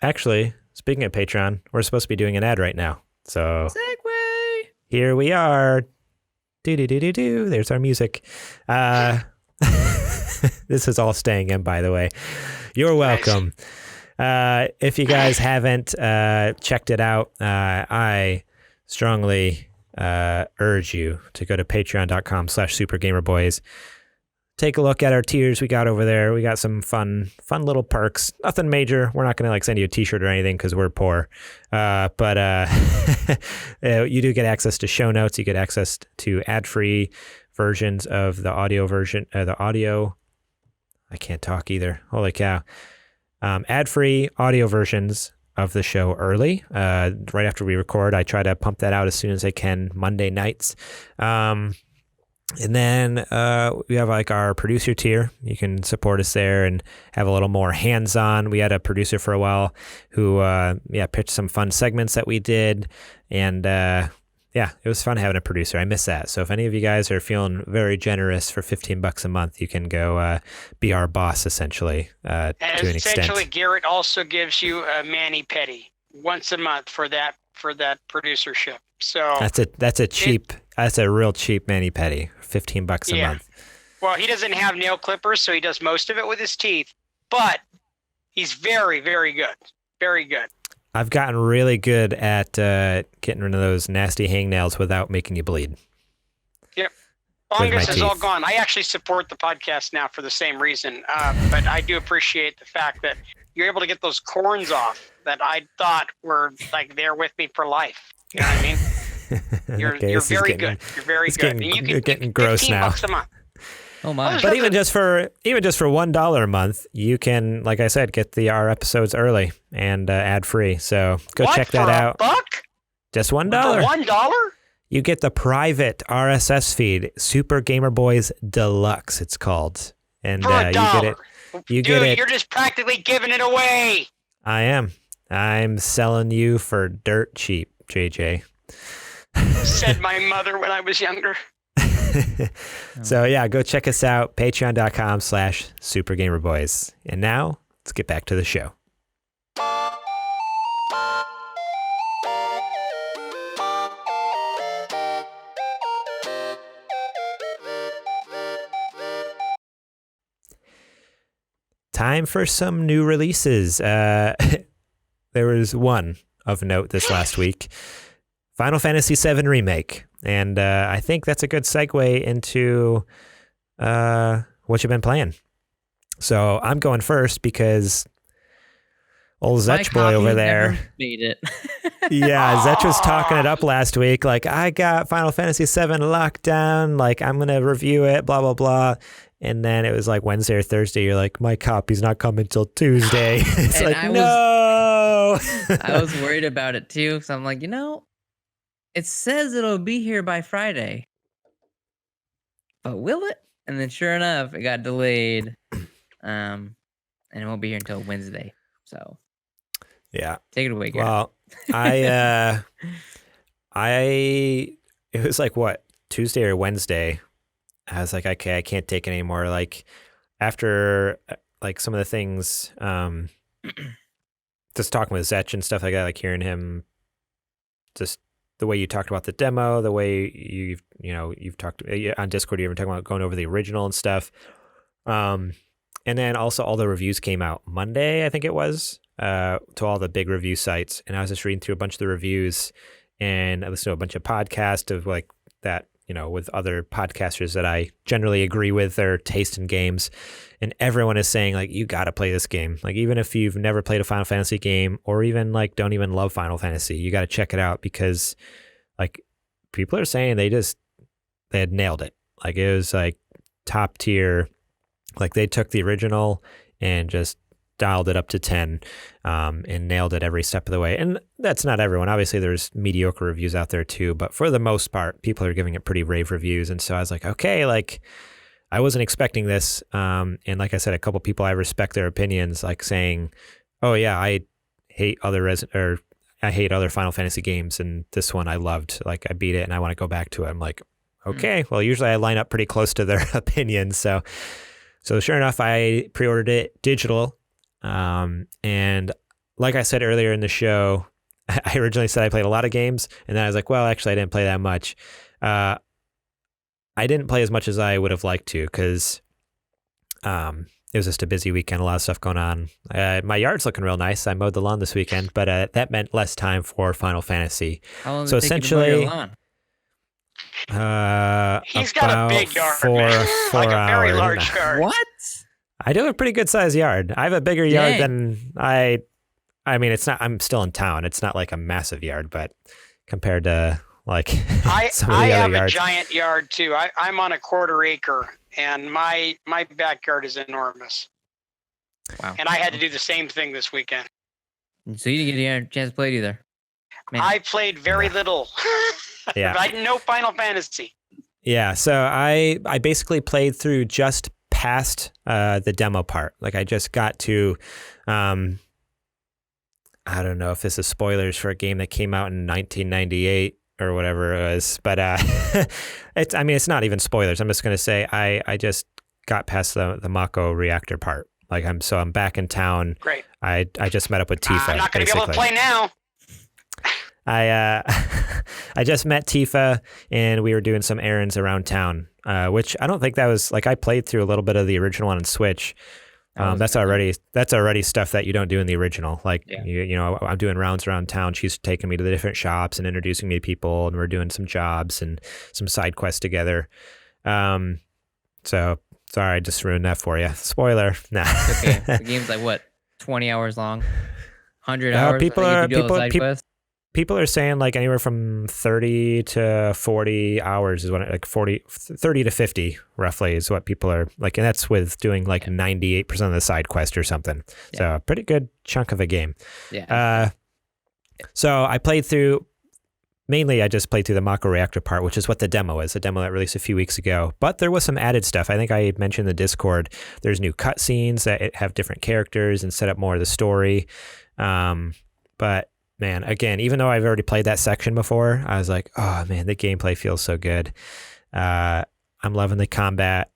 Actually, speaking of Patreon, we're supposed to be doing an ad right now. So Segway. Here we are. Do. There's our music. This is all staying in, by the way. You're welcome. If you guys haven't checked it out, I strongly urge you to go to patreon.com/supergamerboys. Take a look at our tiers we got over there. We got some fun little perks. Nothing major. We're not going to send you a t-shirt or anything because we're poor. But you do get access to show notes. You get access to ad-free versions of the audio version. I can't talk either. Holy cow. Ad-free audio versions of the show early. Right after we record, I try to pump that out as soon as I can Monday nights. And then we have our producer tier. You can support us there and have a little more hands-on. We had a producer for a while who pitched some fun segments that we did, and yeah, it was fun having a producer. I miss that. So if any of you guys are feeling very generous for $15 a month, you can go be our boss essentially to an extent. Essentially, Garrett also gives you a mani-pedi once a month for that producership. So that's a real cheap mani-pedi, $15 a month. Well, he doesn't have nail clippers, so he does most of it with his teeth. But he's very, very good. Very good. I've gotten really good at getting rid of those nasty hangnails without making you bleed. Yep. Fungus is all gone. I actually support the podcast now for the same reason. But I do appreciate the fact that you're able to get those corns off that I thought were like there with me for life. You know what I mean? You're very good. You're very good. You're getting gross now. $15 a month. Oh my! But even just for $1 a month, you can, like I said, get our episodes early and ad free. So go check that out. $1? Just $1. $1? You get the private RSS feed, Super Gamer Boys Deluxe. It's called, and for $1. You get it. Dude, you're just practically giving it away. I am. I'm selling you for dirt cheap, JJ. Said my mother when I was younger. So yeah, go check us out, patreon.com/supergamerboys. And now let's get back to the show. Time for some new releases. There was one of note this last week. Final Fantasy VII Remake. And I think that's a good segue into what you've been playing. So I'm going first because old Zetch boy over there. Never made it. Yeah, Zetch was talking it up last week. Like, I got Final Fantasy VII locked down. Like, I'm going to review it, blah, blah, blah. And then it was like Wednesday or Thursday. You're like, my copy's not coming till Tuesday. It's and like, no. I was worried about it too. So I'm like, it says it'll be here by Friday, but will it? And then sure enough, it got delayed. And it won't be here until Wednesday. So yeah, take it away, Garrett. Well, it was like what, Tuesday or Wednesday. I was like, okay, I can't take it anymore. Like after like some of the things, just talking with Zetch and stuff like that, like hearing him just the way you talked about the demo, the way you've talked on Discord, you were talking about going over the original and stuff. And then also all the reviews came out Monday, I think it was, to all the big review sites. And I was just reading through a bunch of the reviews and I listened to a bunch of podcasts of like that, with other podcasters that I generally agree with their taste in games. And everyone is saying like, you got to play this game. Like, even if you've never played a Final Fantasy game or even like don't even love Final Fantasy, you got to check it out because like people are saying they had nailed it. Like it was like top tier. Like they took the original and just dialed it up to 10 and nailed it every step of the way. And that's not everyone. Obviously, there's mediocre reviews out there too. But for the most part, people are giving it pretty rave reviews. And so I was like, okay, like I wasn't expecting this. And like I said, a couple people I respect their opinions, like saying, oh yeah, I hate other Final Fantasy games. And this one I loved. Like I beat it and I want to go back to it. I'm like, okay, well, usually I line up pretty close to their opinions. So sure enough, I pre-ordered it digital. And like I said earlier in the show, I originally said I played a lot of games, and then I was like, well, actually I didn't play that much. I didn't play as much as I would have liked to, because it was just a busy weekend, a lot of stuff going on. My yard's looking real nice. I mowed the lawn this weekend, but that meant less time for Final Fantasy. How long so did it take you to mow your lawn? He's got a big yard, four like a very hours. large yard. What? I do have a pretty good sized yard. I have a bigger yard than I mean, it's not, I'm still in town. It's not like a massive yard, but compared to like some of the other yards. A giant yard too. I'm on a 1/4 acre and my backyard is enormous. Wow. And I had to do the same thing this weekend. So you didn't get a chance to play it either? Man. I played very little. Yeah. I know Final Fantasy. Yeah. So I basically played through just past the demo part. Like I just got to I don't know if this is spoilers for a game that came out in 1998. or whatever it was. But it's not even spoilers. I'm just gonna say I just got past the Mako reactor part. Like I'm back in town. Great. I just met up with Tifa. I'm not gonna be able to play now. I just met Tifa and we were doing some errands around town, which I don't think that was like I played through a little bit of the original one on Switch. That's already stuff that you don't do in the original. Like you know, I'm doing rounds around town. She's taking me to the different shops and introducing me to people, and we're doing some jobs and some side quests together. So sorry, I just ruined that for you. Spoiler. Nah. Okay, the game's like what, 20 hours long, 100 hours. People are saying like anywhere from 30 to 40 hours is what like 30 to 50 roughly is what people are like, and that's with doing like 98% of the side quest or something. Yeah. So a pretty good chunk of a game. Yeah. So I played through, mainly I just played through the Mako reactor part, which is what the demo is, a demo that released a few weeks ago. But there was some added stuff. I think I mentioned in the Discord, there's new cutscenes that have different characters and set up more of the story. But man, again, even though I've already played that section before, I was like, oh man, the gameplay feels so good. I'm loving the combat.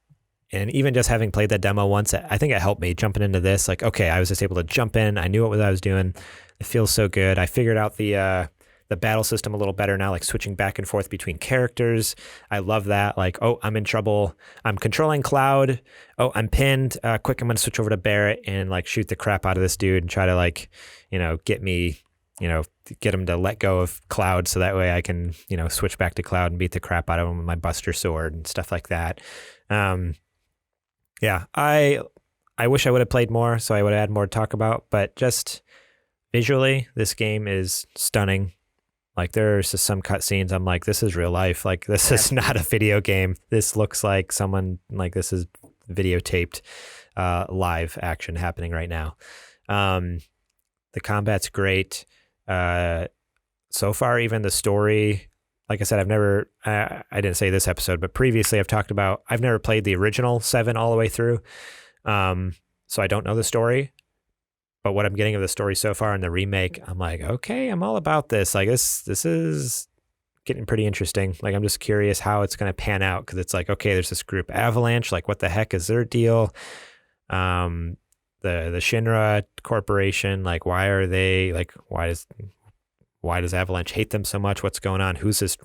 And even just having played that demo once, I think it helped me jumping into this. Like, okay, I was just able to jump in. I knew what I was doing. It feels so good. I figured out the battle system a little better now, like switching back and forth between characters. I love that. Like, oh, I'm in trouble. I'm controlling Cloud. Oh, I'm pinned. Quick, I'm going to switch over to Barrett and like shoot the crap out of this dude and try to like, get me, get him to let go of Cloud so that way I can, switch back to Cloud and beat the crap out of him with my Buster Sword and stuff like that. Yeah, I wish I would have played more so I would have had more to talk about, but just visually, this game is stunning. Like there's just some cutscenes I'm like, this is real life. Like this is not a video game. This looks like someone, like this is videotaped live action happening right now. The combat's great. So far, even the story, like I said, I didn't say this episode, but previously I've talked about, I've never played the original 7 all the way through. So I don't know the story, but what I'm getting of the story so far in the remake, I'm like, okay, I'm all about this. Like this is getting pretty interesting. Like, I'm just curious how it's going to pan out. Cause it's like, okay, there's this group Avalanche, like what the heck is their deal? The Shinra Corporation, like why are they like, why does Avalanche hate them so much? What's going on? Who's this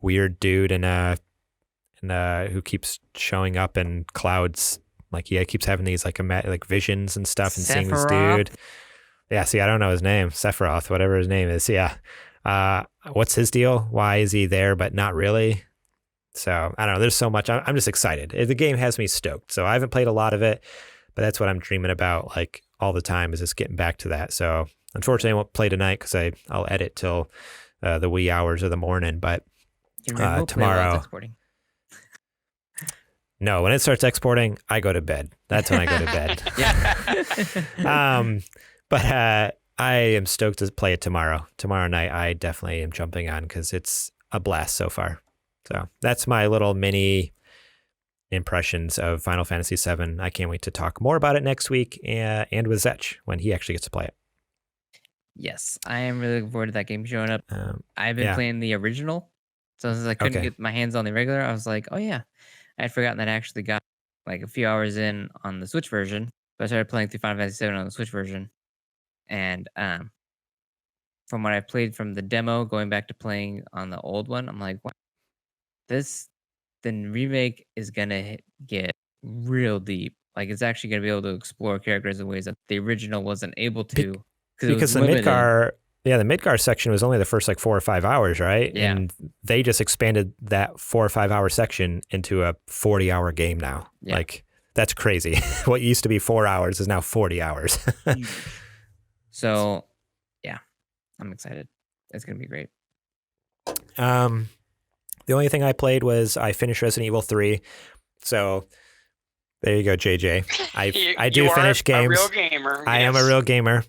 weird dude and who keeps showing up in Cloud's, like he keeps having these like visions and stuff and seeing this dude. Yeah, see, I don't know his name. Sephiroth, whatever his name is. Yeah. What's his deal? Why is he there but not really? So I don't know. There's so much. I'm just excited. The game has me stoked. So I haven't played a lot of it, but that's what I'm dreaming about like all the time is just getting back to that. So unfortunately, I won't play tonight because I'll edit till the wee hours of the morning. But tomorrow. No, when it starts exporting, I go to bed. That's when I go to bed. But I am stoked to play it tomorrow. Tomorrow night, I definitely am jumping on because it's a blast so far. So that's my little mini impressions of Final Fantasy VII. I can't wait to talk more about it next week and with Zetch when he actually gets to play it. Yes, I am really looking forward to that game showing up. I've been playing the original, so since I couldn't get my hands on the regular, I was like, oh yeah. I had forgotten that I actually got like a few hours in on the Switch version, but I started playing through Final Fantasy VII on the Switch version. And from what I played from the demo, going back to playing on the old one, I'm like, wow, the remake is going to get real deep. Like it's actually going to be able to explore characters in ways that the original wasn't able to. Because the Midgar section was only the first like 4 or 5 hours, right? Yeah. And they just expanded that 4 or 5 hour section into a 40-hour game now. Yeah. Like that's crazy. What used to be 4 hours is now 40 hours. So, yeah, I'm excited. It's gonna be great. The only thing I played was I finished Resident Evil 3. So there you go, JJ. I do finish games. A real gamer. I am a real gamer.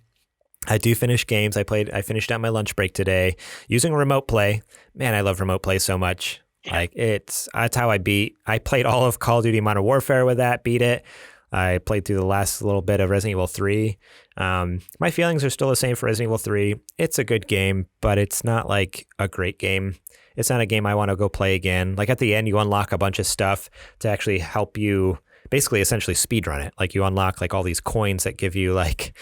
I do finish games. I finished out my lunch break today using remote play. Man, I love remote play so much. Yeah. Like that's how I played all of Call of Duty Modern Warfare with that, beat it. I played through the last little bit of Resident Evil 3. My feelings are still the same for Resident Evil 3. It's a good game, but it's not like a great game. It's not a game I want to go play again. Like at the end, you unlock a bunch of stuff to actually help you basically essentially speedrun it. Like you unlock like all these coins that give you like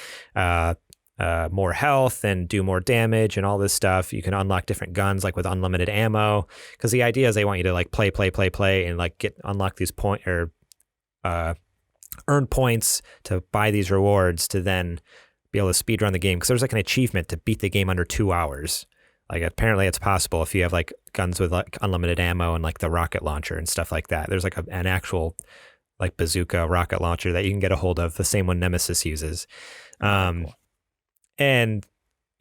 more health and do more damage and all this stuff. You can unlock different guns like with unlimited ammo, because the idea is they want you to like play and like unlock these earn points to buy these rewards to then be able to speedrun the game, because there's like an achievement to beat the game under 2 hours. Like apparently it's possible if you have like guns with like unlimited ammo and like the rocket launcher and stuff like that. There's like an actual like bazooka rocket launcher that you can get a hold of, the same one Nemesis uses. Cool. And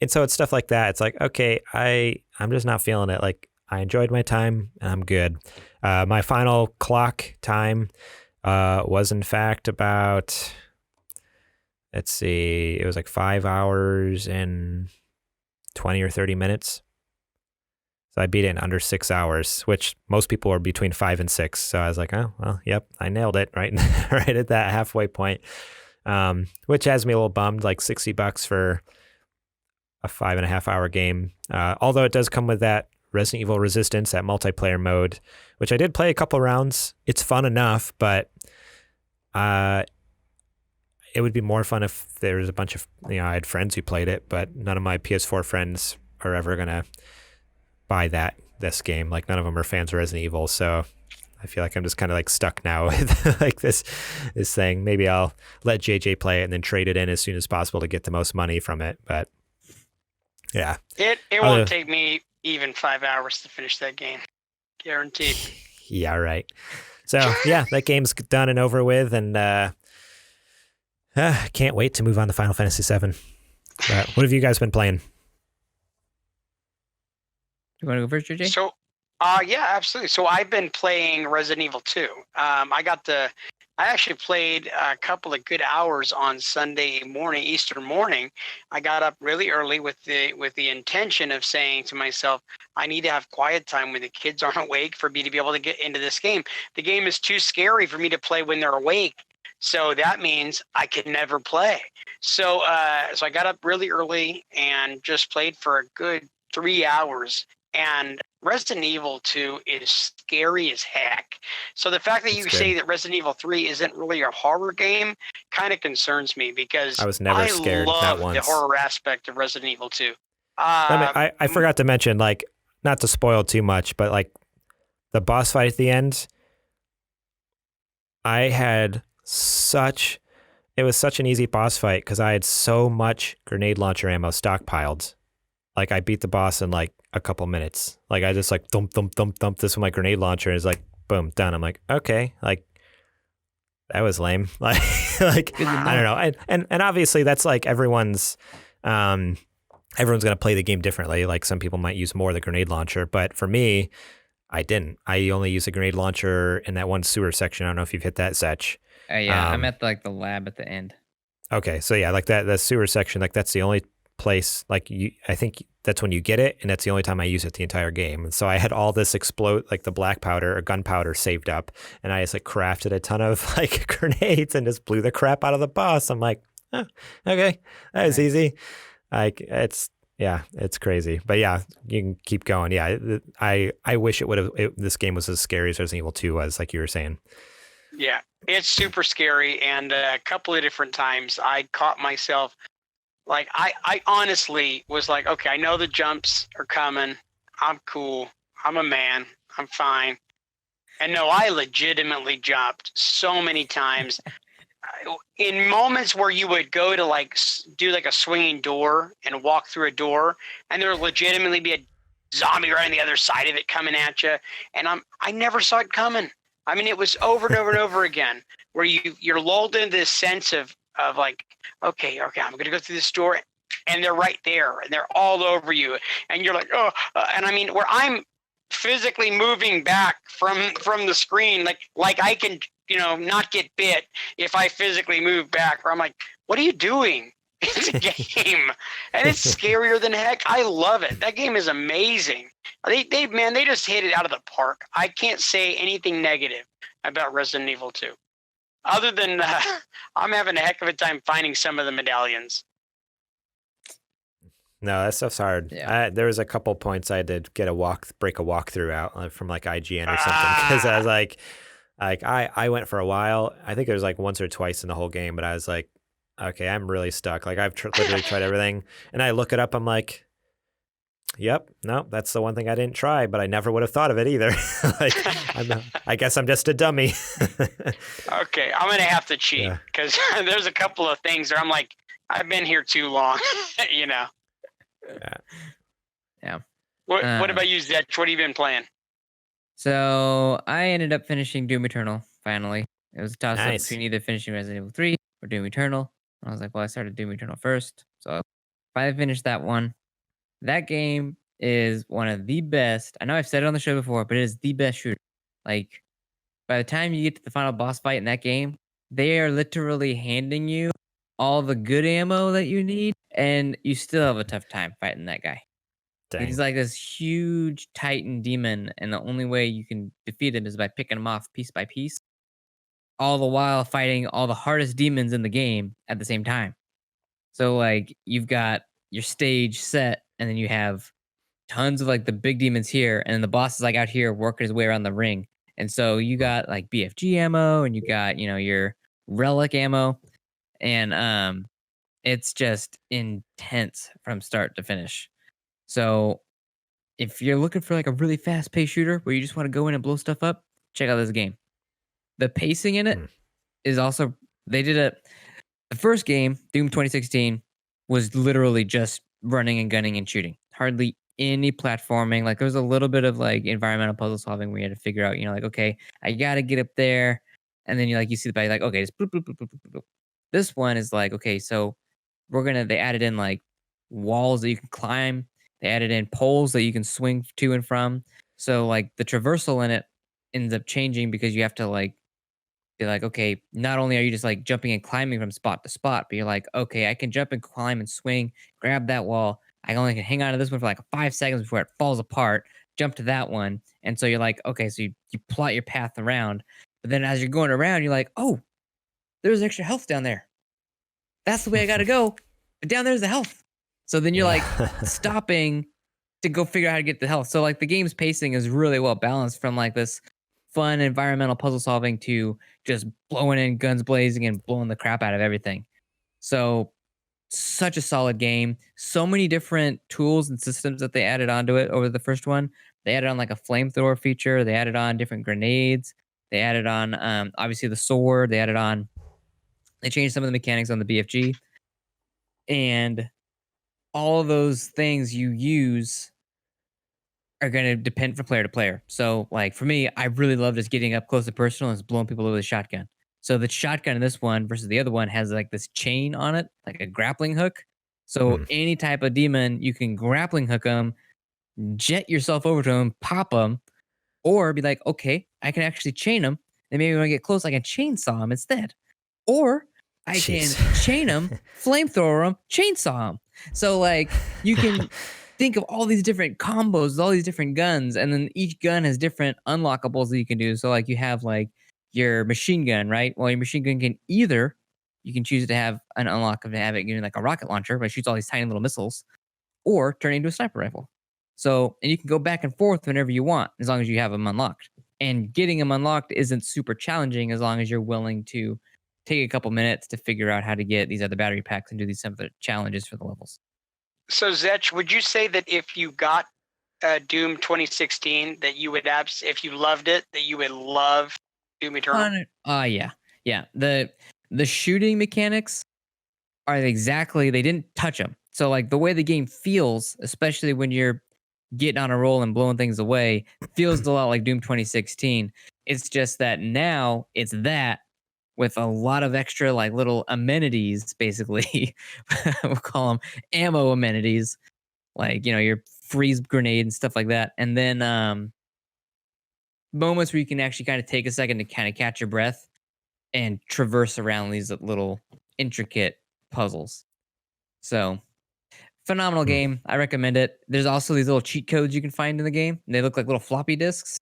so it's stuff like that. It's like, okay, I'm just not feeling it. Like I enjoyed my time and I'm good. My final clock time was in fact about, let's see, it was like 5 hours and 20 or 30 minutes. So I beat it in under 6 hours, which most people are between 5 and 6. So I was like, oh, well, yep, I nailed it right at that halfway point. Which has me a little bummed, like $60 for a 5.5 hour game. Although it does come with that Resident Evil Resistance, that multiplayer mode, which I did play a couple rounds. It's fun enough, but it would be more fun if there was a bunch of, I had friends who played it, but none of my PS4 friends are ever going to buy this game. Like none of them are fans of Resident Evil. So I feel like I'm just kind of like stuck now with like this thing. Maybe I'll let JJ play it and then trade it in as soon as possible to get the most money from it. But yeah, it won't take me even 5 hours to finish that game, guaranteed. Yeah, right. So yeah, that game's done and over with, and can't wait to move on to Final Fantasy VII. What have you guys been playing? You want to go first, JJ? So, yeah, absolutely. So I've been playing Resident Evil 2. I actually played a couple of good hours on Sunday morning, Easter morning. I got up really early with the intention of saying to myself, I need to have quiet time when the kids aren't awake for me to be able to get into this game. The game is too scary for me to play when they're awake. So that means I can never play. So I got up really early and just played for a good 3 hours. And Resident Evil 2 is scary as heck. So the fact that you say that Resident Evil 3 isn't really a horror game kind of concerns me, because I was never scared. I love not once. the horror aspect of Resident Evil 2. I forgot to mention, like, not to spoil too much, but like the boss fight at the end, it was such an easy boss fight because I had so much grenade launcher ammo stockpiled. Like I beat the boss in like a couple minutes. Like I just like thump this with my grenade launcher, and it's like boom, done. I'm like, okay, like that was lame. Like I don't know. And obviously that's like everyone's gonna play the game differently. Like some people might use more of the grenade launcher, but for me, I didn't. I only used a grenade launcher in that one sewer section. I don't know if you've hit that, Setch. Yeah, I'm at like the lab at the end. Okay, so yeah, like that sewer section, like that's the only place, like I think that's when you get it, and that's the only time I use it the entire game. And so I had all this like the black powder or gunpowder saved up, and I just like crafted a ton of like grenades and just blew the crap out of the boss. I'm like, oh, okay, that was easy. Like it's crazy, but yeah, you can keep going. Yeah, I wish this game was as scary as Resident Evil 2 was, like you were saying. Yeah, it's super scary, and a couple of different times I caught myself. Like, I honestly was like, okay, I know the jumps are coming. I'm cool. I'm a man. I'm fine. And no, I legitimately jumped so many times. In moments where you would go to like do like a swinging door and walk through a door, and there would legitimately be a zombie right on the other side of it coming at you. And I never saw it coming. I mean, it was over and over and over again, where you're lulled into this sense of like, okay, I'm going to go through this door, and they're right there, and they're all over you, and you're like, oh, and I mean, where I'm physically moving back from the screen, like I can, not get bit if I physically move back, or I'm like, what are you doing? It's a game, and it's scarier than heck. I love it. That game is amazing. They just hit it out of the park. I can't say anything negative about Resident Evil 2. Other than I'm having a heck of a time finding some of the medallions. No, that stuff's hard. Yeah. There was a couple points I had to break a walkthrough out from like IGN or something, because I was like I went for a while. I think it was like once or twice in the whole game, but I was like, okay, I'm really stuck. Like I've literally tried everything, and I look it up. I'm like, yep, no, that's the one thing I didn't try, but I never would have thought of it either. Like, I guess I'm just a dummy. Okay, I'm gonna have to cheat because there's a couple of things where I'm like, I've been here too long, you know. Yeah. What about you, Zetch? What have you been playing? So I ended up finishing Doom Eternal finally. It was a toss up Nice. between either finishing Resident Evil 3 or Doom Eternal. I was like, well, I started Doom Eternal first, so I finally finished that one. That game is one of the best. I know I've said it on the show before, but it is the best shooter. Like, by the time you get to the final boss fight in that game, they are literally handing you all the good ammo that you need, and you still have a tough time fighting that guy. Dang. He's like this huge Titan demon, and the only way you can defeat him is by picking him off piece by piece, all the while fighting all the hardest demons in the game at the same time. So, like, you've got your stage set, and then you have tons of like the big demons here, and then the boss is like out here working his way around the ring. And so you got like BFG ammo, and you got, you know, your relic ammo, and it's just intense from start to finish. So if you're looking for like a really fast paced shooter where you just want to go in and blow stuff up, check out this game. The pacing in it is also, they did it. The first game, Doom 2016, was literally just running and gunning and shooting. Hardly any platforming. Like there was a little bit of like environmental puzzle solving where you had to figure out, you know, like, okay, I gotta get up there. And then you see the body like, okay, just bloop, bloop, bloop, bloop, bloop, bloop. This one is like, okay, so they added in like walls that you can climb. They added in poles that you can swing to and from. So like the traversal in it ends up changing because you have to like be like, okay, not only are you just like jumping and climbing from spot to spot, but you're like, okay, I can jump and climb and swing, grab that wall. I only can hang on to this one for like 5 seconds before it falls apart, jump to that one. And so you're like, okay, so you plot your path around. But then as you're going around, you're like, oh, there's extra health down there. That's the way I got to go. But down there's the health. So then you're like stopping to go figure out how to get the health. So like the game's pacing is really well balanced from like this fun environmental puzzle solving to just blowing in guns blazing and blowing the crap out of everything. So such a solid game. So many different tools and systems that they added onto it over the first one. They added on like a flamethrower feature. They added on different grenades. They added on obviously the sword. They changed some of the mechanics on the BFG. And all of those things you use are going to depend from player to player. So, like for me, I really love just getting up close and personal and just blowing people over with a shotgun. So the shotgun in this one versus the other one has like this chain on it, like a grappling hook. So any type of demon, you can grappling hook them, jet yourself over to them, pop them, or be like, okay, I can actually chain them. And maybe when I get close, I can chainsaw them instead. Or I can chain them, flamethrower them, chainsaw them. So like you can think of all these different combos, all these different guns, and then each gun has different unlockables that you can do. So like you have like your machine gun, right? Well, your machine gun can either, you can choose to have an unlock of have it getting like a rocket launcher, but it shoots all these tiny little missiles, or turn into a sniper rifle. So, and you can go back and forth whenever you want, as long as you have them unlocked. And getting them unlocked isn't super challenging as long as you're willing to take a couple minutes to figure out how to get these other battery packs and do these some of the challenges for the levels. So, Zetch, would you say that if you got Doom 2016, that you would if you loved it, that you would love Doom Eternal? Yeah. The shooting mechanics are exactly, they didn't touch them. So like the way the game feels, especially when you're getting on a roll and blowing things away, feels a lot like Doom 2016. It's just that now it's that with a lot of extra like little amenities, basically. We'll call them ammo amenities, like, you know, your freeze grenade and stuff like that. And then moments where you can actually kind of take a second to kind of catch your breath and traverse around these little intricate puzzles. So phenomenal game. I recommend it. There's also these little cheat codes you can find in the game. They look like little floppy disks.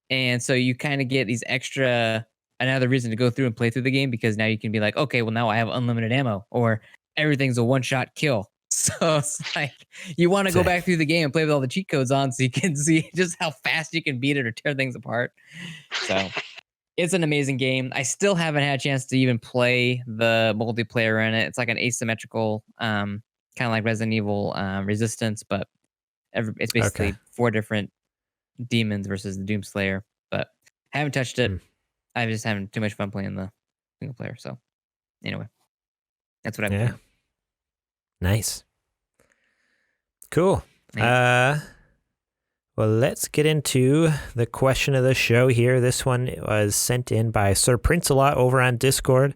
And so you kind of get these extra another reason to go through and play through the game, because now you can be like, okay, well now I have unlimited ammo, or everything's a one-shot kill. So it's like you want to go back through the game and play with all the cheat codes on so you can see just how fast you can beat it or tear things apart. So it's an amazing game. I still haven't had a chance to even play the multiplayer in it. It's like an asymmetrical, kind of like Resident Evil Resistance, but it's basically 4 different demons versus the Doomslayer. But I haven't touched it. I'm just having too much fun playing the single player. So anyway, that's what I've been doing. Nice. Cool. Well, let's get into the question of the show here. This one was sent in by Sir Prince-A-Lot over on Discord.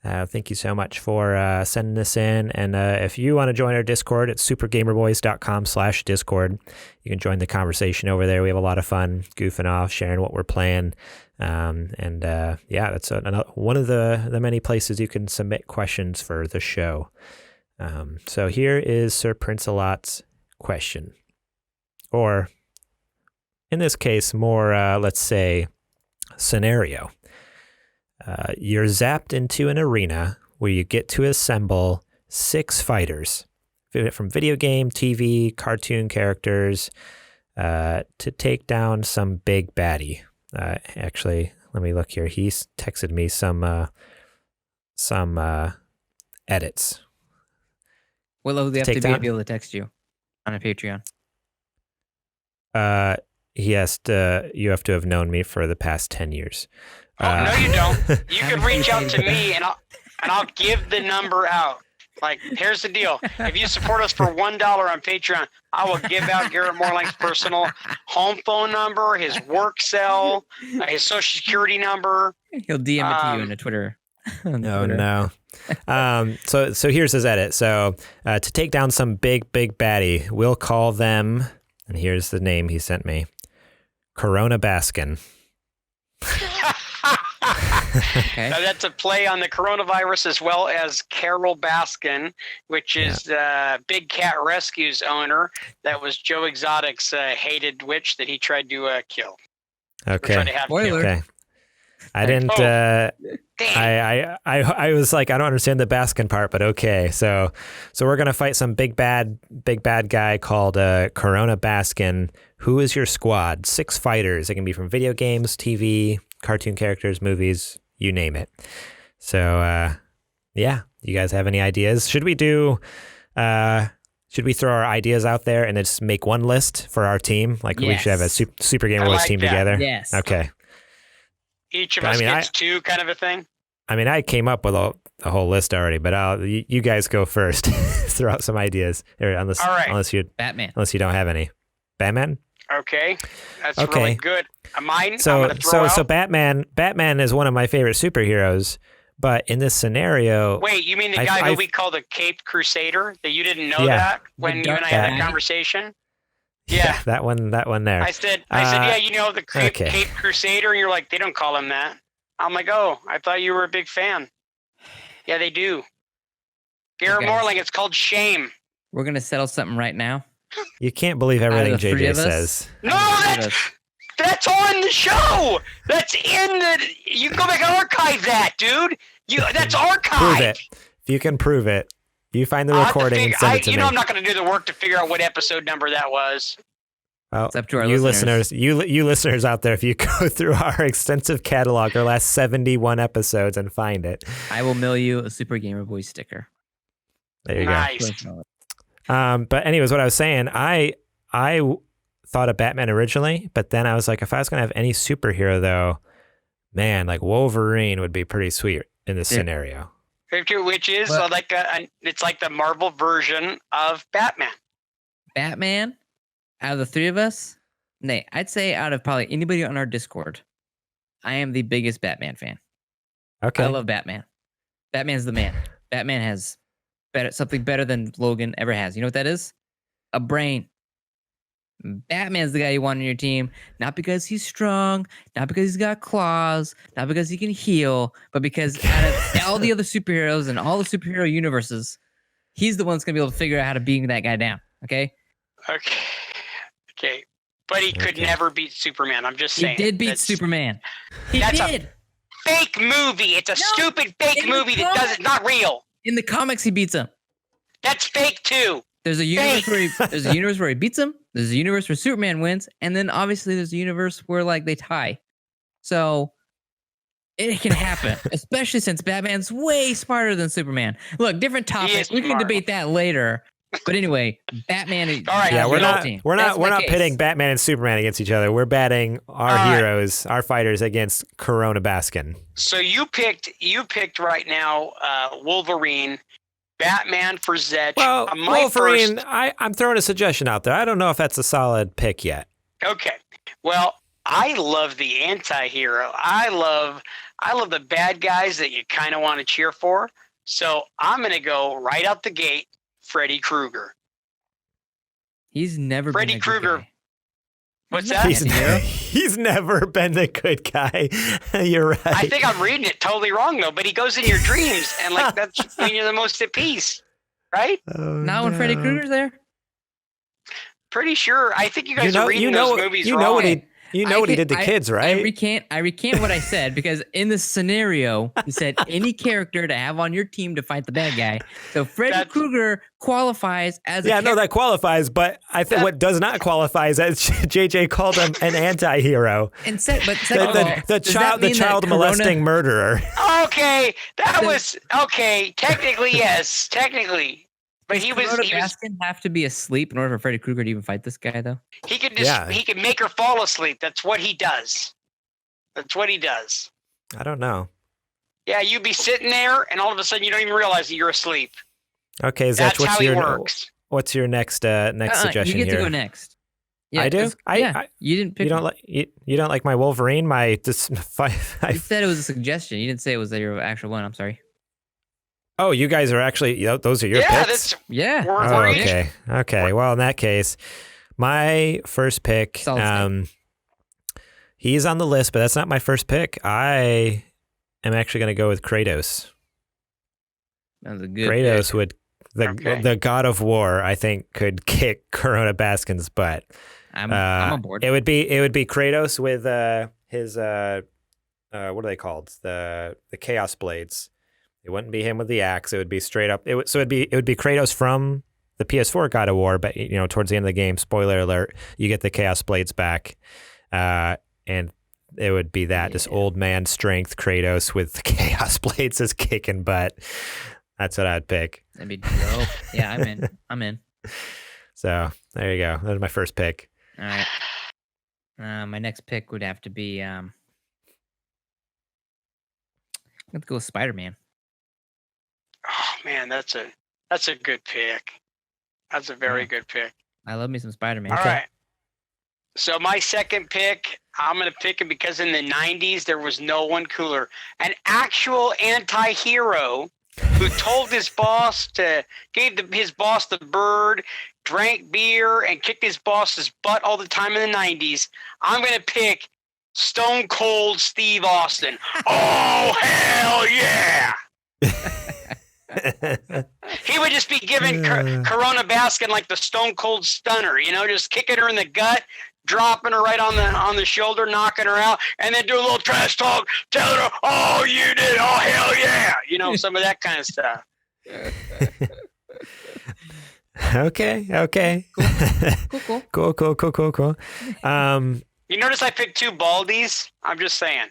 Thank you so much for sending this in. And if you want to join our Discord, it's supergamerboys.com/Discord. You can join the conversation over there. We have a lot of fun goofing off, sharing what we're playing. That's one of the many places you can submit questions for the show. So here is Sir Prince-A-Lot's question. Or, in this case, more, let's say, scenario. You're zapped into an arena where you get to assemble 6 fighters from video game, TV, cartoon characters to take down some big baddie. Actually, let me look here. He's texted me some edits. What level do you have to be able to text you on a Patreon? You have to have known me for the past 10 years. No, you don't. You can reach out to me, and I'll give the number out. Like, here's the deal. If you support us for $1 on Patreon, I will give out Garrett Morling's personal home phone number, his work cell, his social security number. He'll DM it to you in a Twitter. No. So here's his edit. So to take down some big baddie, we'll call them, and here's the name he sent me, Corona Baskin. Okay. Now that's a play on the coronavirus, as well as Carol Baskin, which is Big Cat Rescue's owner. That was Joe Exotic's hated witch that he tried to kill. Okay. Okay. I didn't. I was like, I don't understand the Baskin part, but okay. So we're gonna fight some big bad guy called Corona Baskin. Who is your squad? 6 fighters. They can be from video games, TV, cartoon characters, movies, you name it. So you guys have any ideas? Should we throw our ideas out there and then just make one list for our team? Like we should have a Super Game Boys team together. Yes. Okay. Each of us gets 2, kind of a thing. I mean, I came up with a whole list already, but you guys go first. Throw out some ideas, unless you don't have any. Batman. Okay, that's really good. Mine. So Batman is one of my favorite superheroes, but in this scenario, wait, you mean the guy that we call the Caped Crusader? That you didn't know that when you and I had a conversation? Yeah, that one there. I said, the Caped Crusader, and you're like, they don't call him that. I'm like, oh, I thought you were a big fan. Yeah, they do. Garrett Morling, it's called shame. We're gonna settle something right now. You can't believe everything JJ says. No, that's on the show. That's in the. You can go back and archive that, dude. That's archived. Prove it. If you can prove it, you find the recording and send it to me. I'm not going to do the work to figure out what episode number that was. Well, it's up to our listeners. You listeners out there, if you go through our extensive catalog, our last 71 episodes, and find it, I will mail you a Super Gamer Boy sticker. There you go. But anyways, what I was saying, I thought of Batman originally, but then I was like, if I was gonna have any superhero though, man, like Wolverine would be pretty sweet in this scenario. Which is it's like the Marvel version of Batman. Batman, out of the 3 of us, I'd say out of probably anybody on our Discord, I am the biggest Batman fan. Okay. I love Batman. Batman's the man. Batman has something better than Logan ever has. You know what that is? A brain. Batman's the guy you want on your team, not because he's strong, not because he's got claws, not because he can heal, but because out of all the other superheroes and all the superhero universes, he's the one that's going to be able to figure out how to beat that guy down. Okay? Okay. But he could never beat Superman. I'm just saying. He did beat Superman. He did. fake movie. It's a stupid fake movie that it's not real. In the comics, he beats him. That's fake too. There's a universe where he beats him. There's a universe where Superman wins, and then obviously there's a universe where like they tie. So it can happen, especially since Batman's way smarter than Superman. Look, different topic. We can debate that later. But anyway, Batman. All right, yeah, we're not pitting Batman and Superman against each other. We're batting our heroes, our fighters against Corona Baskin. So you picked right now Wolverine, Batman for Zetch. Well, Wolverine. I'm throwing a suggestion out there. I don't know if that's a solid pick yet. Okay. Well, I love the anti-hero. I love the bad guys that you kind of want to cheer for. So I'm going to go right out the gate. Freddy Krueger. He's never Freddy been Krueger. Guy. What's that? He's never been the good guy. You're right. I think I'm reading it totally wrong though, but he goes in your dreams and like that's when you're the most at peace, right? Not when Freddy Krueger's there. Pretty sure. I think you guys are reading those movies wrong. You know what he did to kids, right? I recant what I said because in the scenario, you said any character to have on your team to fight the bad guy. So Freddy Krueger qualifies as a no, that qualifies, but I think what does not qualify is that JJ called him an anti-hero. And the child molesting murderer. Okay, that was okay. Technically, yes. Technically. But he was have to be asleep in order for Freddy Krueger to even fight this guy, though. He could he could make her fall asleep. That's what he does. That's what he does. I don't know. Yeah, you'd be sitting there, and all of a sudden you don't even realize that you're asleep. Okay, Zach, what's your next suggestion here? You get to go next. Yeah, I do. You didn't pick. You don't like my Wolverine? You said it was a suggestion. You didn't say it was your actual one. I'm sorry. Oh, you guys are actually, those are your picks? Yeah. Okay. Well, in that case, my first pick, he's on the list, but that's not my first pick. I am actually going to go with Kratos. That was a good Kratos pick. The God of War, I think, could kick Corona Baskin's butt. I'm on board. It would be Kratos with his, what are they called? The Chaos Blades. It wouldn't be him with the axe. It would be straight up. It would be Kratos from the PS4 God of War, but towards the end of the game, spoiler alert, you get the Chaos Blades back, and it would be that just old man strength Kratos with the Chaos Blades is kicking butt. That's what I'd pick. That'd be dope. Yeah, I'm in. So there you go. That was my first pick. All right. My next pick would have to be I'm gonna go with Spider-Man. Oh man, that's a good pick. That's a very good pick. I love me some Spider-Man. All right. So my second pick, I'm going to pick him because in the 90s there was no one cooler. An actual anti-hero who told his boss gave his boss the bird, drank beer, and kicked his boss's butt all the time in the 90s. I'm going to pick Stone Cold Steve Austin. Oh, hell yeah! He would just be giving Corona Baskin like the Stone Cold Stunner, just kicking her in the gut, dropping her right on the shoulder, knocking her out, and then do a little trash talk, telling her, "Oh, you did! Oh, hell yeah!" Some of that kind of stuff. Okay. Cool. You notice I picked two baldies? I'm just saying.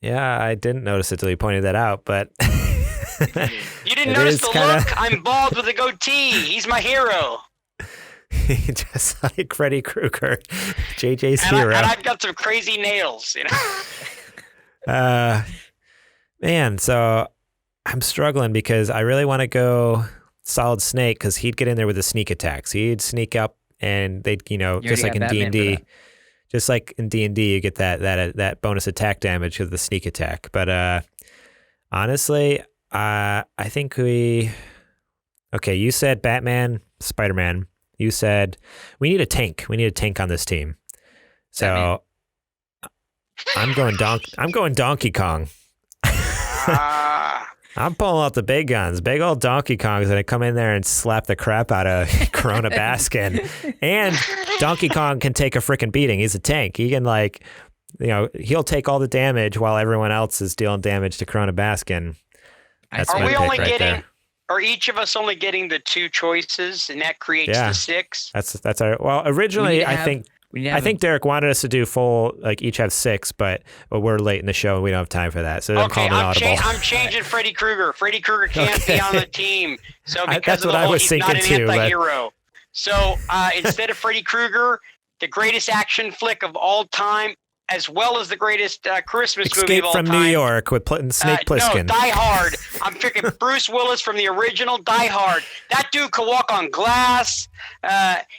Yeah, I didn't notice it till you pointed that out, but you didn't notice the look? I'm bald with a goatee. He's my hero. Just like Freddy Krueger, JJ's hero. And I've got some crazy nails, Man, so I'm struggling because I really want to go Solid Snake because he'd get in there with the sneak attacks. He'd sneak up and they'd, just like in D&D. Just like in D&D, you get that bonus attack damage with the sneak attack. But honestly, I think you said Batman, Spider-Man. You said we need a tank. We need a tank on this team. So I'm going Donkey Kong. I'm pulling out the big guns. Big old Donkey Kong's gonna come in there and slap the crap out of Corona Baskin. And Donkey Kong can take a freaking beating. He's a tank. He can he'll take all the damage while everyone else is dealing damage to Corona Baskin. That's Are we only right getting? there. Are each of us only getting the 2 choices, and that creates the 6? That's our. Well, originally I think Derek wanted us to do full, like each have 6, but we're late in the show and we don't have time for that. So okay, I'm changing Freddy Krueger. Freddy Krueger can't be on the team, so because of the whole, he's not an anti-hero. So instead of Freddy Krueger, the greatest action flick of all time, as well as the greatest Christmas movie of all time. Escape from New York with Snake Plissken. No, Die Hard. I'm picking Bruce Willis from the original Die Hard. That dude could walk on glass.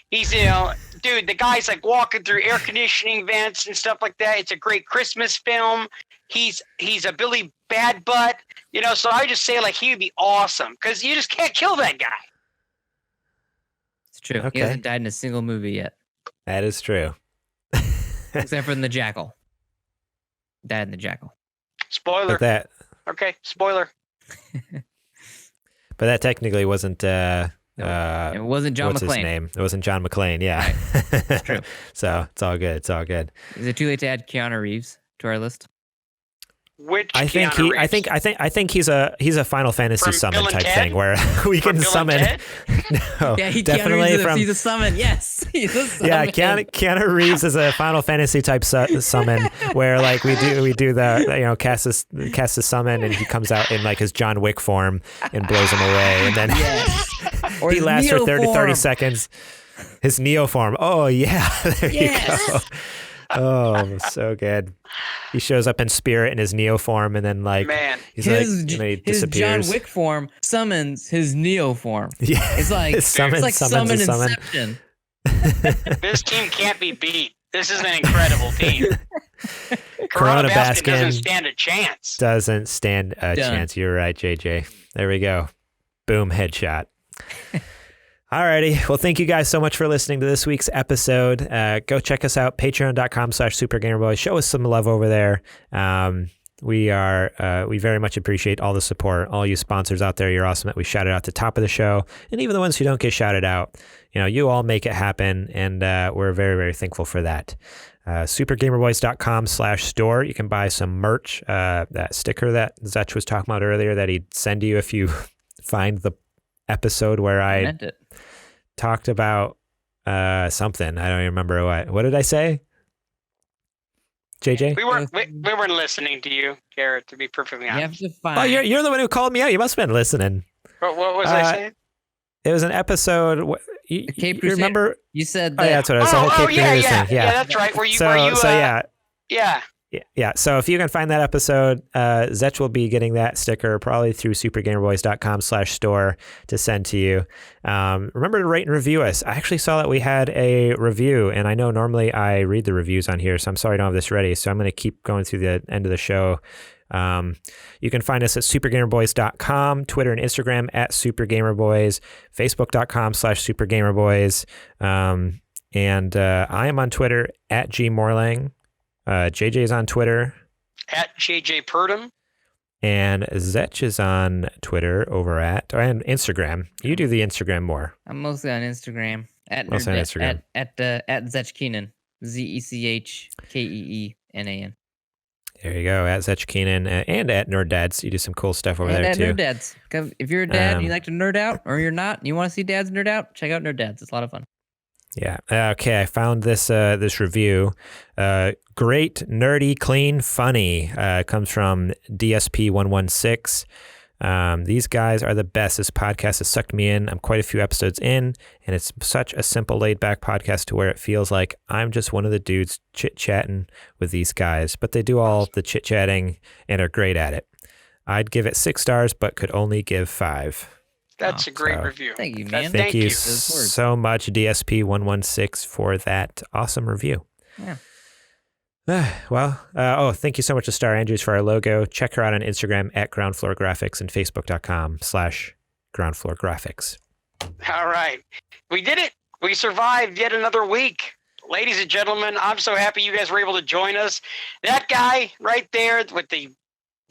He's, dude, the guy's like walking through air conditioning vents and stuff like that. It's a great Christmas film. He's a Billy Bad Butt, so I just say like he would be awesome because you just can't kill that guy. It's true. Okay. He hasn't died in a single movie yet. That is true. Except for in the Jackal. Died in the Jackal. Spoiler. Okay, spoiler. But that technically wasn't. It wasn't John what's McClane. His name? It wasn't John McClane. Yeah. Right. That's true. So it's all good. It's all good. Is it too late to add Keanu Reeves to our list? Which I think he's a Final Fantasy from summon Bill type Ted? thing where we can summon. No, Yeah, definitely he's a summon. Yes, he's a summon. Yeah, Keanu Reeves is a Final Fantasy type summon where like we do the cast a summon and he comes out in like his John Wick form and blows him away and then he lasts for 30 seconds. His Neo form. Oh yeah, there you go. Oh, so good. He shows up in spirit in his Neo form, and then he disappears. His John Wick form summons his Neo form. Yeah, it's like summon Inception. This team can't be beat. This is an incredible team. Corona Baskin doesn't stand a chance. Doesn't stand a chance. You're right, JJ. There we go. Boom, headshot. Alrighty. Well, thank you guys so much for listening to this week's episode. Go check us out, patreon.com/supergamerboys. Show us some love over there. We very much appreciate all the support. All you sponsors out there, you're awesome that we shouted out at the top of the show. And even the ones who don't get shouted out, you all make it happen. And we're very, very thankful for that. Supergamerboys.com/store. You can buy some merch. That sticker that Zetch was talking about earlier that he'd send you if you find the episode where I talked about something. I don't even remember what did I say? JJ? We weren't listening to you, Garrett, to be perfectly honest. You have to find... Oh, you're the one who called me out. You must have been listening. What was I saying? It was an episode. You remember? You said that. Oh, yeah, that's what I was saying. Yeah, that's right. Yeah. So if you can find that episode, Zetch will be getting that sticker probably through supergamerboys.com/store to send to you. Remember to rate and review us. I actually saw that we had a review, and I know normally I read the reviews on here, so I'm sorry I don't have this ready. So I'm going to keep going through the end of the show. You can find us at supergamerboys.com, Twitter and Instagram at supergamerboys, facebook.com/supergamerboys. And I am on Twitter at gmorlang. JJ is on Twitter at JJ Purdom, and Zetch is on Twitter and Instagram. You do the Instagram more. I'm mostly on Instagram at Instagram. at Zetch Keenan, ZECHKEENAN. There you go, at Zetch Keenan and at Nerd Dads. You do some cool stuff over there too. Nerd Dads. If you're a dad and you like to nerd out, or you're not, and you want to see dads nerd out, check out Nerd Dads. It's a lot of fun. Yeah. Okay. I found this review. Great, nerdy, clean, funny. Comes from DSP116. These guys are the best. This podcast has sucked me in. I'm quite a few episodes in, and it's such a simple, laid-back podcast to where it feels like I'm just one of the dudes chit-chatting with these guys. But they do all the chit-chatting and are great at it. I'd give it 6 stars, but could only give 5. That's a great review. Thank you, man. Thank you so much, DSP116, for that awesome review. Yeah. Thank you so much to Star Andrews for our logo. Check her out on Instagram at Ground Floor Graphics and Facebook.com/Ground Floor Graphics. All right. We did it. We survived yet another week. Ladies and gentlemen, I'm so happy you guys were able to join us. That guy right there with the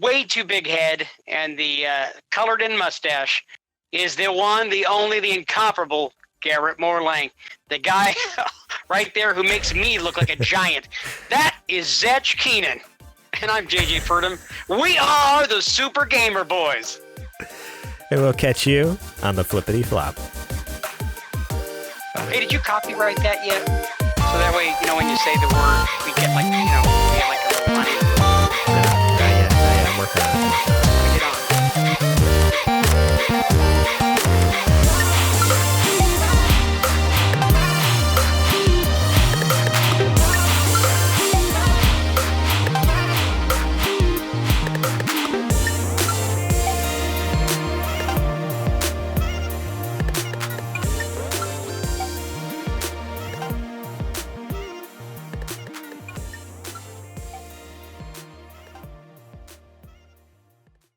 way too big head and the colored-in mustache is the one, the only, the incomparable Garrett Morlang. The guy right there who makes me look like a giant. That is Zetch Keenan. And I'm JJ Furdham. We are the Super Gamer Boys. And we'll catch you on the flippity flop. Hey, did you copyright that yet? So that way, when you say the word, we get we get like a little money. Yeah, I'm working on it.